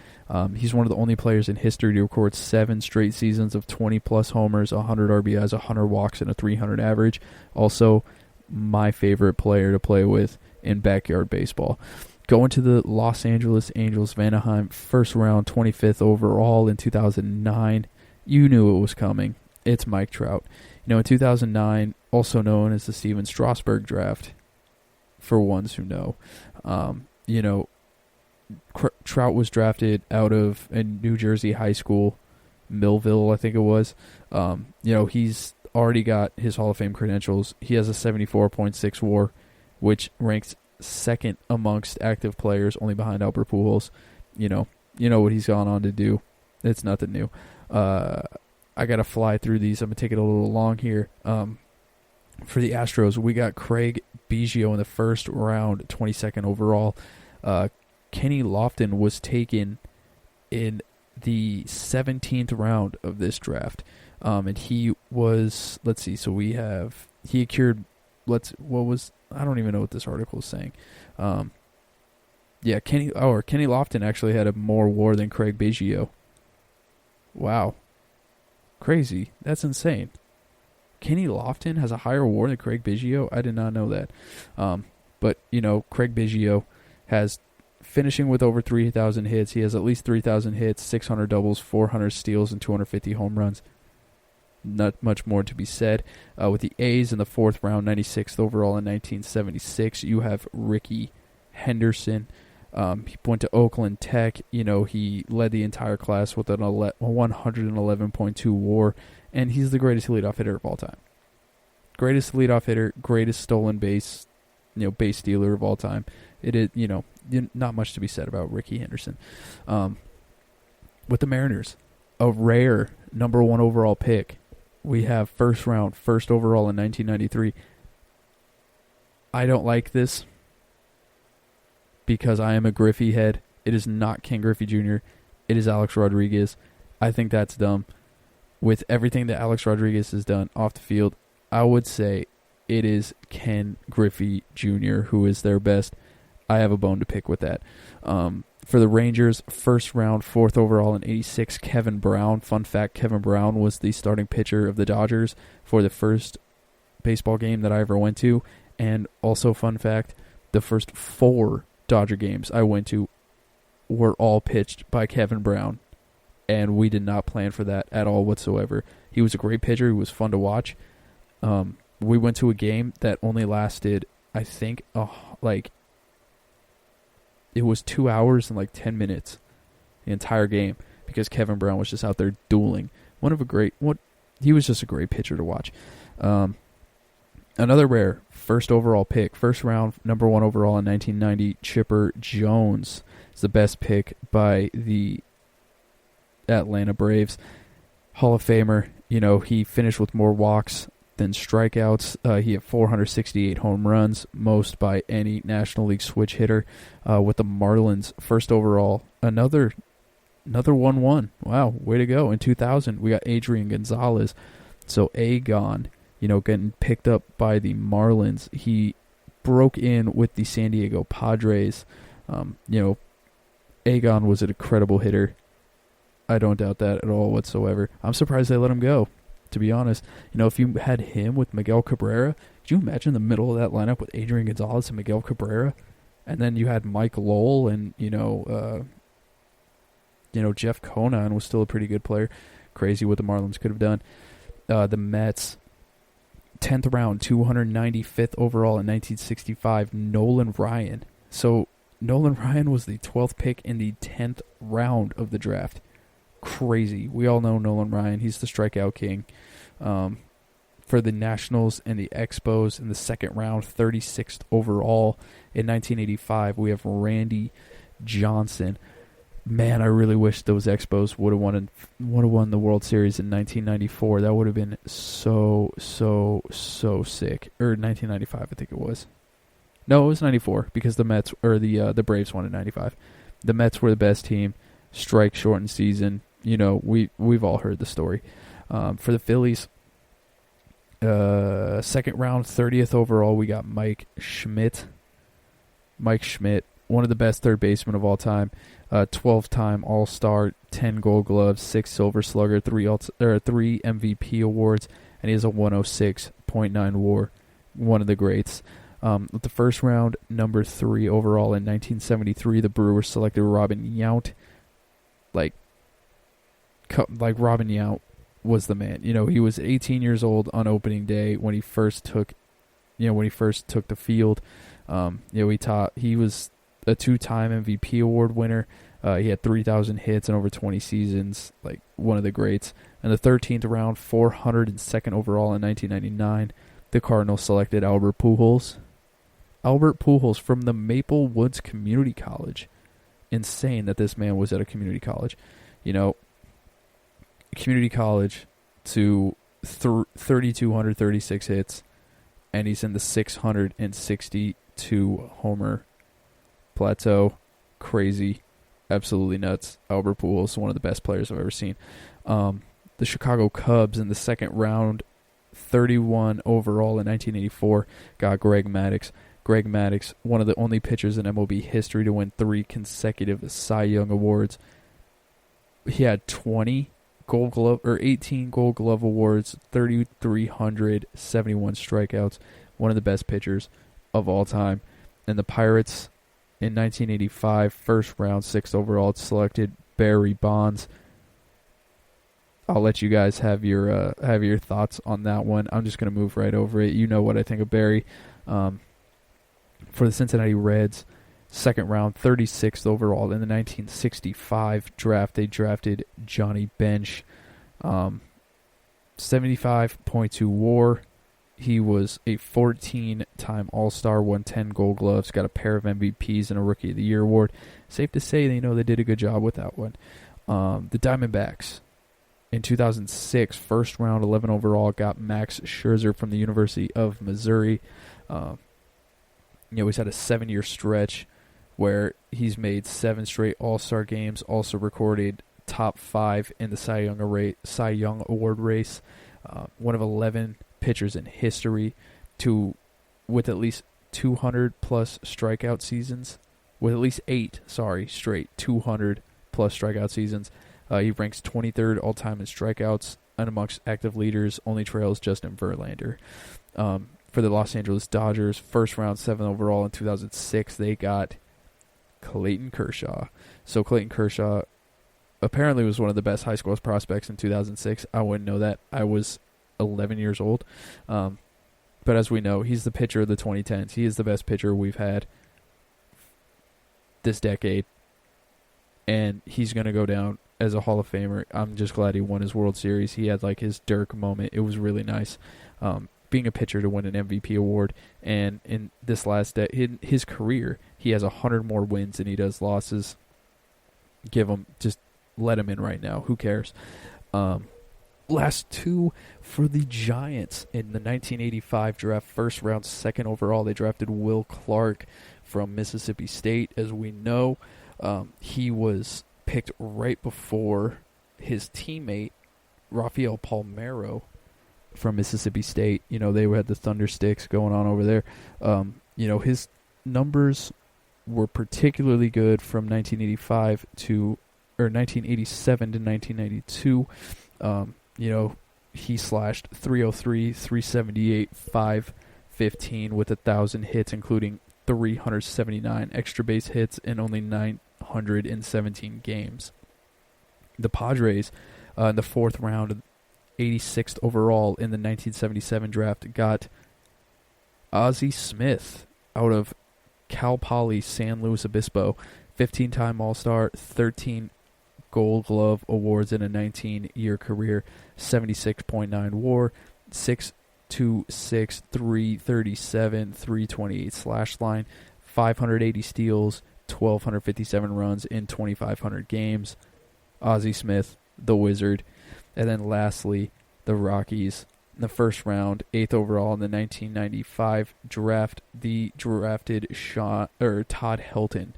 He's one of the only players in history to record 7 straight seasons of 20-plus homers, 100 RBIs, 100 walks, and a 300 average. Also, my favorite player to play with in backyard baseball. Going to the Los Angeles Angels of Anaheim, first round, 25th overall in 2009. You knew it was coming. It's Mike Trout. In 2009, also known as the Steven Strasburg draft, for ones who know. Trout was drafted out of a New Jersey high school, Millville, I think it was. He's already got his Hall of Fame credentials. He has a 74.6 WAR, which ranks second amongst active players, only behind Albert Pujols. You know what he's gone on to do. It's nothing new. I got to fly through these. I'm going to take it a little long here. For the Astros, we got Craig Biggio in the first round, 22nd overall. Kenny Lofton was taken in the 17th round of this draft. And he was, he cured, I don't even know what this article is saying. Kenny Lofton actually had a more WAR than Craig Biggio. Wow. Crazy. That's insane. Kenny Lofton has a higher WAR than Craig Biggio? I did not know that. But Craig Biggio has finishing with over 3,000 hits. He has at least 3,000 hits, 600 doubles, 400 steals, and 250 home runs. Not much more to be said. With the A's in the 4th round, 96th overall in 1976, you have Ricky Henderson. He went to Oakland Tech. He led the entire class with an 111.2 WAR, and he's the greatest leadoff hitter of all time. Greatest leadoff hitter, greatest stolen base, base stealer of all time. It is, not much to be said about Ricky Henderson. With the Mariners, a rare number 1 overall pick. We have first round, first overall in 1993. I don't like this because I am a Griffey head. It is not Ken Griffey Jr. It is Alex Rodriguez. I think that's dumb. With everything that Alex Rodriguez has done off the field, I would say it is Ken Griffey Jr. who is their best. I have a bone to pick with that. For the Rangers, first round, 4th overall in 86, Kevin Brown. Fun fact, Kevin Brown was the starting pitcher of the Dodgers for the first baseball game that I ever went to. And also, fun fact, the first 4 Dodger games I went to were all pitched by Kevin Brown. And we did not plan for that at all whatsoever. He was a great pitcher. He was fun to watch. We went to a game that only lasted, I think, it was 2 hours and 10 minutes, the entire game, because Kevin Brown was just out there dueling. He was just a great pitcher to watch. Another rare first overall pick, first round, number 1 overall in 1990, Chipper Jones is the best pick by the Atlanta Braves. Hall of Famer. He finished with more walks than strikeouts. He had 468 home runs, most by any National League switch hitter. With the Marlins, first overall, another 1-1. Wow, way to go. In 2000, we got Adrian Gonzalez. So Agon, getting picked up by the Marlins. He broke in with the San Diego Padres. Agon was an incredible hitter. I don't doubt that at all whatsoever. I'm surprised they let him go, to be honest. If you had him with Miguel Cabrera, could you imagine the middle of that lineup with Adrian Gonzalez and Miguel Cabrera? And then you had Mike Lowell and, Jeff Conine was still a pretty good player. Crazy what the Marlins could have done. The Mets, 10th round, 295th overall in 1965, Nolan Ryan. So Nolan Ryan was the 12th pick in the 10th round of the draft. Crazy. We all know Nolan Ryan. He's the strikeout king. For the Nationals and the Expos in the second round, 36th overall in 1985, we have Randy Johnson. Man, I really wish those Expos would have won the World Series in 1994. That would have been so sick. Or 1995, I think it was. No, it was 94 because the Mets or the Braves won in 95. The Mets were the best team. Strike shortened season. We've all heard the story. For the Phillies, second round, 30th overall, we got Mike Schmidt. Mike Schmidt, one of the best third basemen of all time. 12-time All-Star, 10 Gold Gloves, 6 Silver Slugger, 3 MVP awards, and he has a 106.9 WAR. One of the greats. With the first round, number 3 overall in 1973, the Brewers selected Robin Yount. Like Robin Yount was the man. He was 18 years old on opening day when he first took the field. He was a 2-time MVP award winner. He had 3,000 hits in over 20 seasons, like one of the greats. In the 13th round, 402nd overall in 1999, the Cardinals selected Albert Pujols. Albert Pujols from the Maple Woods Community College. Insane that this man was at a community college. Community college to 3,236 hits, and he's in the 662 homer plateau. Crazy. Absolutely nuts. Albert Pujols, one of the best players I've ever seen. The Chicago Cubs in the second round, 31 overall in 1984, got Greg Maddux. Greg Maddux, one of the only pitchers in MLB history to win 3 consecutive Cy Young awards. He had 18 Gold Glove awards, 3,371 strikeouts. One of the best pitchers of all time. And the Pirates in 1985, first round, 6th overall, selected Barry Bonds. I'll let you guys have your thoughts on that one. I'm just going to move right over it. You know what I think of Barry. For the Cincinnati Reds, second round, 36th overall in the 1965 draft, they drafted Johnny Bench. 75.2 WAR. He was a 14-time All-Star, won 10 Gold Gloves, got a pair of MVPs and a Rookie of the Year award. Safe to say they did a good job with that one. The Diamondbacks in 2006, first round, 11 overall, got Max Scherzer from the University of Missouri. He's had a 7-year stretch where he's made 7 straight All-Star games, also recorded top 5 in the Cy Young Award race. One of 11 pitchers in history with at least 200-plus strikeout seasons. With at least 8 straight 200-plus strikeout seasons. He ranks 23rd all-time in strikeouts, and amongst active leaders, only trails Justin Verlander. For the Los Angeles Dodgers, first round, 7th overall in 2006, they got Clayton Kershaw. So Clayton Kershaw apparently was one of the best high school prospects in 2006. I wouldn't know that. I was 11 years old. But as we know, he's the pitcher of the 2010s. He is the best pitcher we've had this decade. And he's going to go down as a Hall of Famer. I'm just glad he won his World Series. He had like his Dirk moment. It was really nice. Being a pitcher to win an MVP award. And in this last day, in his career, he has 100 more wins than he does losses. Just let him in right now. Who cares? Last 2 for the Giants in the 1985 draft, first round, 2nd overall. They drafted Will Clark from Mississippi State. As we know, he was picked right before his teammate, Rafael Palmeiro from Mississippi State. They had the Thundersticks going on over there. His numbers were particularly good from 1987 to 1992. He slashed 303, 378, 515 with 1,000 hits, including 379 extra base hits in only 917 games. The Padres, in the 4th round, 86th overall in the 1977 draft, got Ozzie Smith out of Cal Poly San Luis Obispo, 15-time All-Star, 13 Gold Glove awards in a 19-year career, 76.9 WAR, 6'2", 337, 328 slash line, 580 steals, 1,257 runs in 2,500 games. Ozzie Smith, the Wizard. And then lastly, the Rockies. In the 1st round, 8th overall in the 1995 draft, the drafted Todd Helton.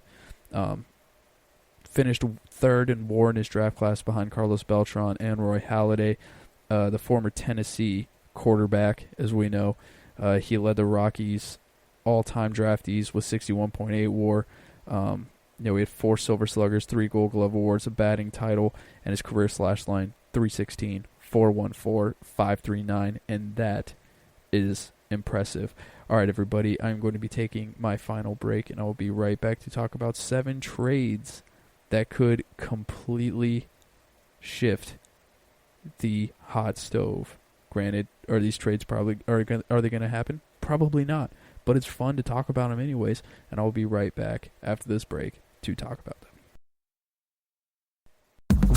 Finished 3rd in WAR in his draft class behind Carlos Beltran and Roy Halladay, the former Tennessee quarterback, as we know. He led the Rockies' all-time draftees with 61.8 WAR. He had 4 Silver Sluggers, 3 Gold Glove awards, a batting title, and his career slash line 316, 414, 539, and that is impressive. All right, everybody, I'm going to be taking my final break, and I will be right back to talk about 7 trades that could completely shift the hot stove. Granted, are these trades are they going to happen? Probably not, but it's fun to talk about them anyways, and I'll be right back after this break to talk about them.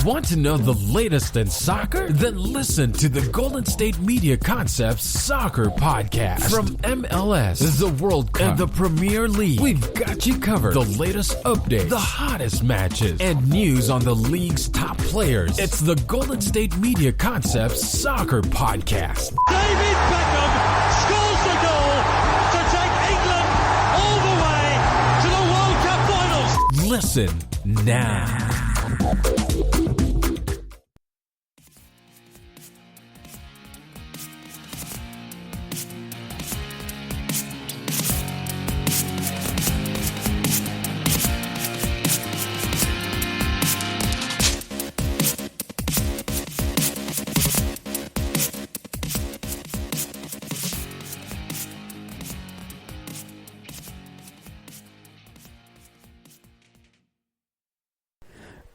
Want to know the latest in soccer? Then listen to the Golden State Media Concepts Soccer Podcast. From MLS, the World Cup, and the Premier League, we've got you covered. The latest updates, the hottest matches, and news on the league's top players. It's the Golden State Media Concepts Soccer Podcast. David Beckham scores the goal to take England all the way to the World Cup finals. Listen now.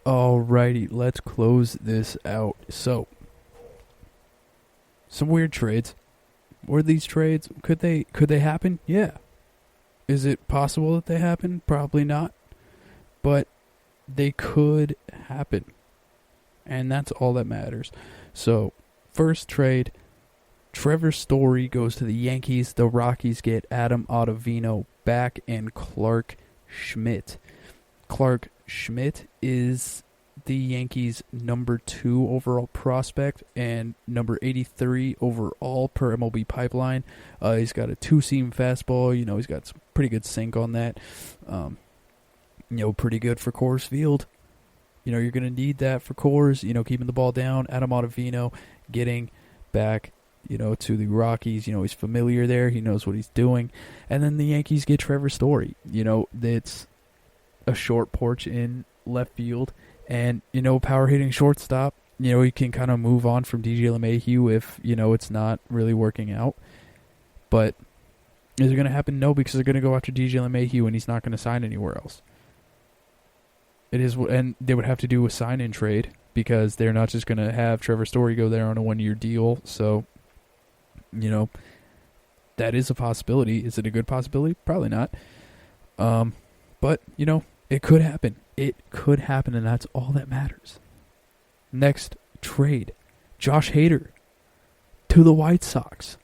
Alrighty, let's close this out. So, some weird trades. Were these trades, could they happen? Yeah. Is it possible that they happen? Probably not. But they could happen. And that's all that matters. So, first trade, Trevor Story goes to the Yankees. The Rockies get Adam Ottavino back and Clark Schmidt. Clark Schmidt is the Yankees' number 2 overall prospect and number 83 overall per MLB Pipeline. He's got a 2-seam fastball. He's got some pretty good sink on that. Pretty good for Coors Field. You're going to need that for Coors, keeping the ball down. Adam Ottavino getting back, to the Rockies. He's familiar there. He knows what he's doing. And then the Yankees get Trevor Story. It's a short porch in left field, and power hitting shortstop. You can kind of move on from DJ LeMahieu if it's not really working out. But is it going to happen? No, because they're going to go after DJ LeMahieu, and he's not going to sign anywhere else. It is, and they would have to do a sign-in trade because they're not just going to have Trevor Story go there on a 1-year deal. So, that is a possibility. Is it a good possibility? Probably not. But it could happen. It could happen, and that's all that matters. Next trade, Josh Hader to the White Sox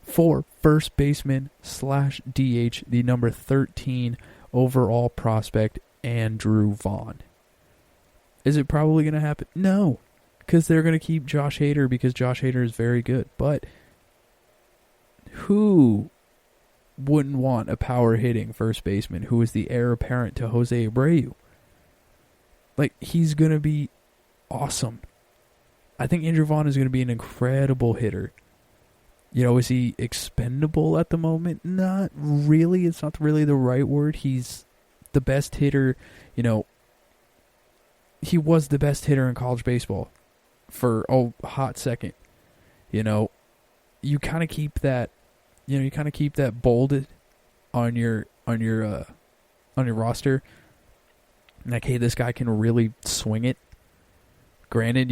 for first baseman / DH, the number 13 overall prospect, Andrew Vaughn. Is it probably going to happen? No, because they're going to keep Josh Hader because Josh Hader is very good. But who wouldn't want a power-hitting first baseman who is the heir apparent to Jose Abreu? He's going to be awesome. I think Andrew Vaughn is going to be an incredible hitter. Is he expendable at the moment? Not really. It's not really the right word. He's the best hitter. He was the best hitter in college baseball for a hot second. You kind of keep that. You kind of keep that bolded on your roster. Hey, this guy can really swing it. Granted,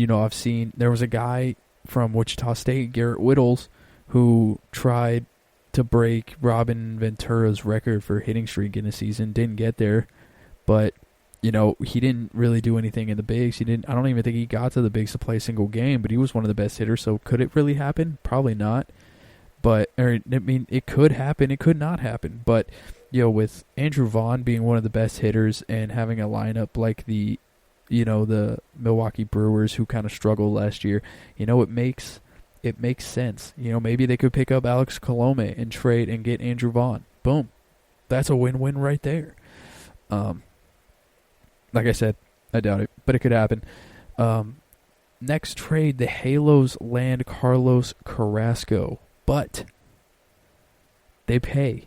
there was a guy from Wichita State, Garrett Whittles, who tried to break Robin Ventura's record for hitting streak in a season. Didn't get there, but he didn't really do anything in the bigs. I don't even think he got to the bigs to play a single game, but he was one of the best hitters. So could it really happen? Probably not. But it could happen. It could not happen. But with Andrew Vaughn being one of the best hitters and having a lineup like the Milwaukee Brewers, who kind of struggled last year, it makes sense. Maybe they could pick up Alex Colome and trade and get Andrew Vaughn. Boom. That's a win-win right there. Like I said, I doubt it, but it could happen. Next trade, the Halos land Carlos Carrasco, but they pay.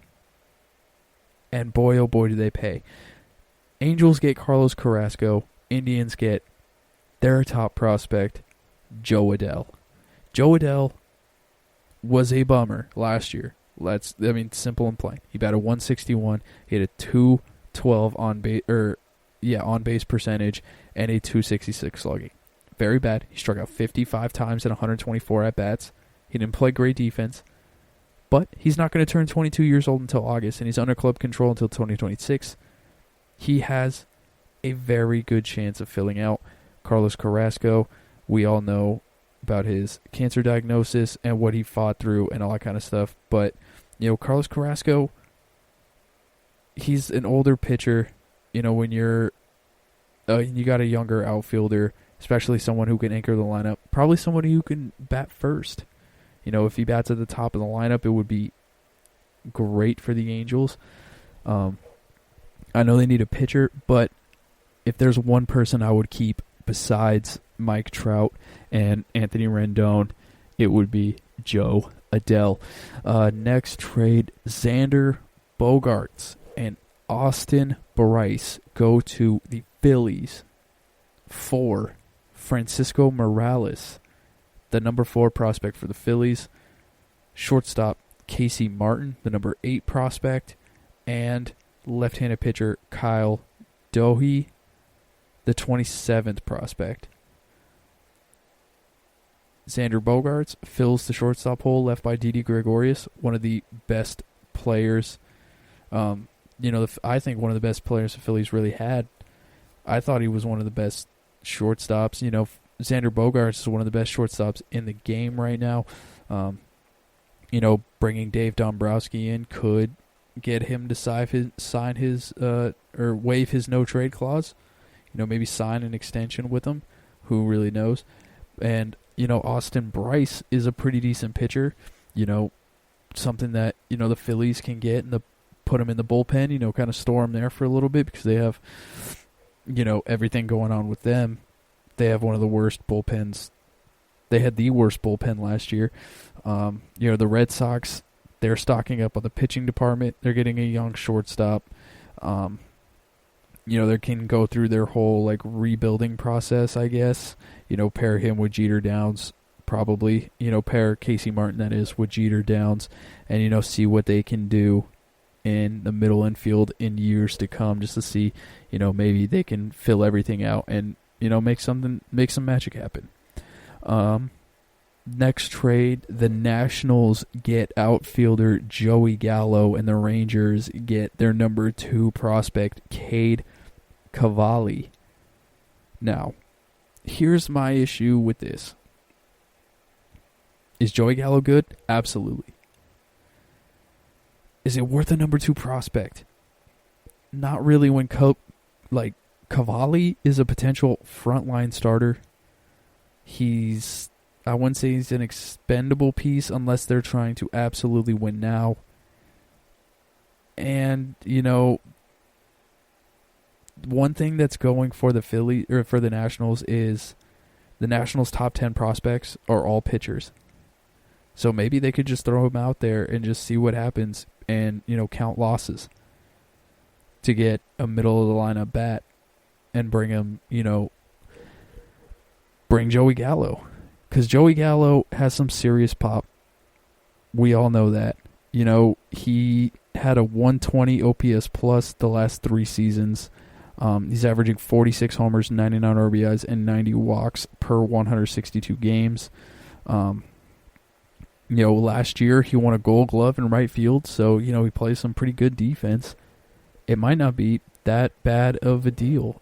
And boy, oh boy, do they pay. Angels get Carlos Carrasco. Indians get their top prospect, Jo Adell. Jo Adell was a bummer last year. Simple and plain. He batted 161. He had a 212 on base percentage and a 266 slugging. Very bad. He struck out 55 times in 124 at bats. He didn't play great defense, but he's not going to turn 22 years old until August, and he's under club control until 2026. He has a very good chance of filling out. Carlos Carrasco, we all know about his cancer diagnosis and what he fought through and all that kind of stuff. But, Carlos Carrasco, he's an older pitcher. When you got a younger outfielder, especially someone who can anchor the lineup, probably somebody who can bat first. If he bats at the top of the lineup, it would be great for the Angels. I know they need a pitcher, but if there's one person I would keep besides Mike Trout and Anthony Rendon, it would be Jo Adell. Next trade, Xander Bogaerts and Austin Bryce go to the Phillies for Francisco Morales, the number 4 prospect for the Phillies, shortstop Casey Martin, the number 8 prospect, and left-handed pitcher Kyle Dohe, the 27th prospect. Xander Bogaerts fills the shortstop hole left by Didi Gregorius, one of the best players. I think one of the best players the Phillies really had. I thought he was one of the best shortstops. Xander Bogaerts is one of the best shortstops in the game right now. Bringing Dave Dombrowski in could get him to sign his or waive his no-trade clause. Maybe sign an extension with him. Who really knows? And, Austin Bryce is a pretty decent pitcher. Something that, the Phillies can get and put him in the bullpen, kind of store him there for a little bit because they have, everything going on with them. They have one of the worst bullpens. They had the worst bullpen last year. The Red Sox, they're stocking up on the pitching department. They're getting a young shortstop. They can go through their whole rebuilding process, I guess. Pair him with Jeter Downs, probably. Pair Casey Martin, that is, with Jeter Downs, and see what they can do in the middle infield in years to come, just to see, maybe they can fill everything out and make some magic happen. Next trade, the Nationals get outfielder Joey Gallo, and the Rangers get their number 2 prospect, Cade Cavalli. Now, here's my issue with this. Is Joey Gallo good? Absolutely. Is it worth a number 2 prospect? Not really when Cavalli is a potential frontline starter. I wouldn't say he's an expendable piece unless they're trying to absolutely win now. And, one thing that's going for the Phillies or for the Nationals is the Nationals' top 10 prospects are all pitchers. So maybe they could just throw them out there and just see what happens and, count losses to get a middle of the lineup bat and bring him, bring Joey Gallo. Because Joey Gallo has some serious pop. We all know that. He had a 120 OPS plus the last 3 seasons. He's averaging 46 homers, 99 RBIs, and 90 walks per 162 games. Last year he won a Gold Glove in right field, so, he plays some pretty good defense. It might not be that bad of a deal.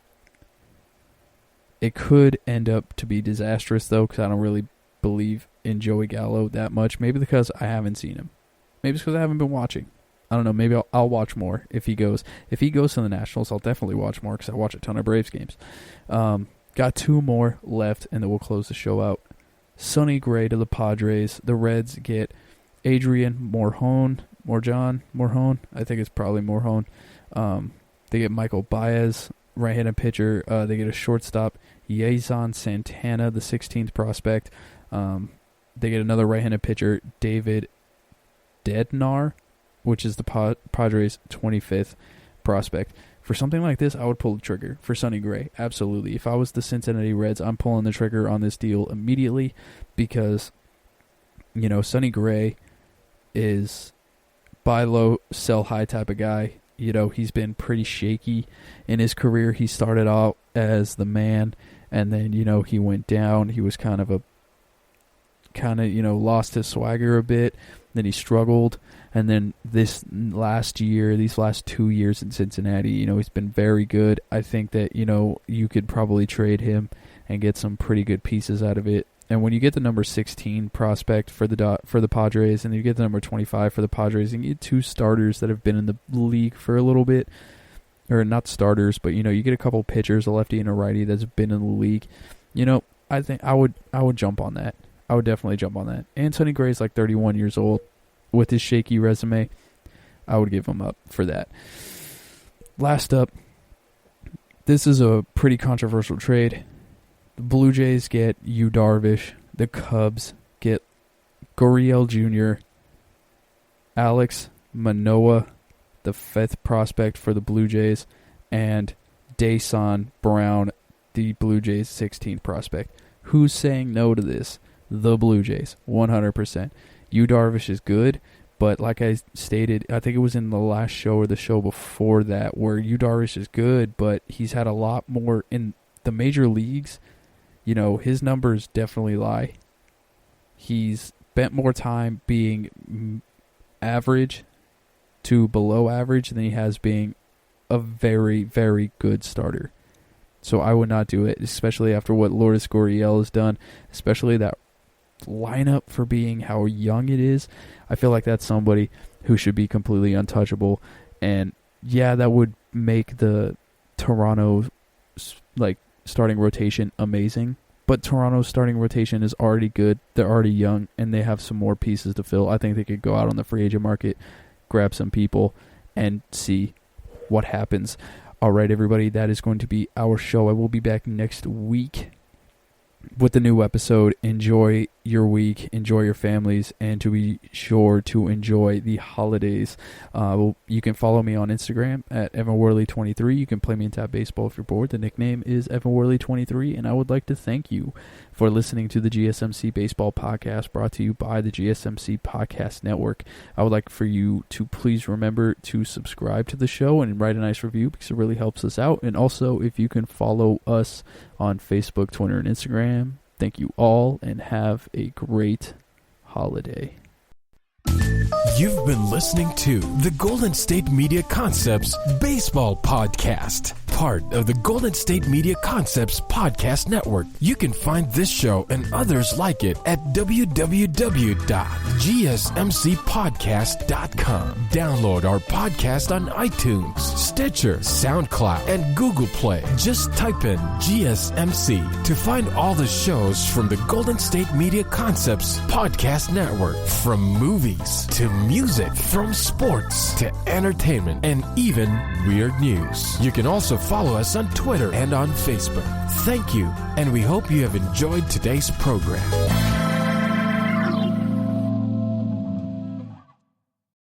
It could end up to be disastrous, though, because I don't really believe in Joey Gallo that much. Maybe because I haven't seen him. Maybe it's because I haven't been watching. I don't know. Maybe I'll watch more if he goes. If he goes to the Nationals, I'll definitely watch more because I watch a ton of Braves games. Got 2 more left, and then we'll close the show out. Sonny Gray to the Padres. The Reds get Adrian Morjon. I think it's probably Morjon. They get Michael Baez, right-handed pitcher. They get a shortstop, Yazan Santana, the 16th prospect. They get another right-handed pitcher, David Bednar, which is the Padres' 25th prospect. For something like this, I would pull the trigger for Sonny Gray. Absolutely. If I was the Cincinnati Reds, I'm pulling the trigger on this deal immediately because, Sonny Gray is buy low, sell high type of guy. He's been pretty shaky in his career. He started out as the man, and then, he went down. He was lost his swagger a bit. Then he struggled. And then these last 2 years in Cincinnati, he's been very good. I think that, you could probably trade him and get some pretty good pieces out of it. And when you get the number 16 prospect for the Padres, and you get the number 25 for the Padres, and you get 2 starters that have been in the league for a little bit, or not starters, but you get a couple pitchers, a lefty and a righty that's been in the league. I think I would jump on that. I would definitely jump on that. And Sonny Gray's like 31 years old. With his shaky resume, I would give him up for that. Last up, this is a pretty controversial trade. The Blue Jays get Yu Darvish. The Cubs get Gurriel Jr., Alex Manoah, the 5th prospect for the Blue Jays, and Dason Brown, the Blue Jays' 16th prospect. Who's saying no to this? The Blue Jays, 100%. Yu Darvish is good, but like I stated, I think it was in the last show or the show before that, where Yu Darvish is good, but he's had a lot more in the major leagues. His numbers definitely lie. He's spent more time being average to below average than he has being a very, very good starter. So I would not do it, especially after what Lourdes Gurriel has done, especially that lineup for being how young it is. I feel like that's somebody who should be completely untouchable. And yeah, that would make the Toronto starting rotation amazing, but Toronto's starting rotation is already good. They're already young, and they have some more pieces to fill. I think they could go out on the free agent market, grab some people, and see what happens. All right, everybody, that is going to be our show. I will be back next week with a new episode. Enjoy your week, enjoy your families, and to be sure to enjoy the holidays. You can follow me on Instagram at EvanWorley23. You can play me in Tap Baseball if you're bored. The nickname is EvanWorley23, and I would like to thank you for listening to the GSMC Baseball Podcast, brought to you by the GSMC Podcast Network. I would like for you to please remember to subscribe to the show and write a nice review because it really helps us out. And also, if you can follow us on Facebook, Twitter, and Instagram. Thank you all, and have a great holiday. You've been listening to the Golden State Media Concepts Baseball Podcast, part of the Golden State Media Concepts Podcast Network. You can find this show and others like it at www.gsmcpodcast.com. Download our podcast on iTunes, Stitcher, SoundCloud, and Google Play. Just type in GSMC to find all the shows from the Golden State Media Concepts Podcast Network, from movies to music, from sports to entertainment, and even weird news. You can also follow us on Twitter and on Facebook. Thank you, and we hope you have enjoyed today's program.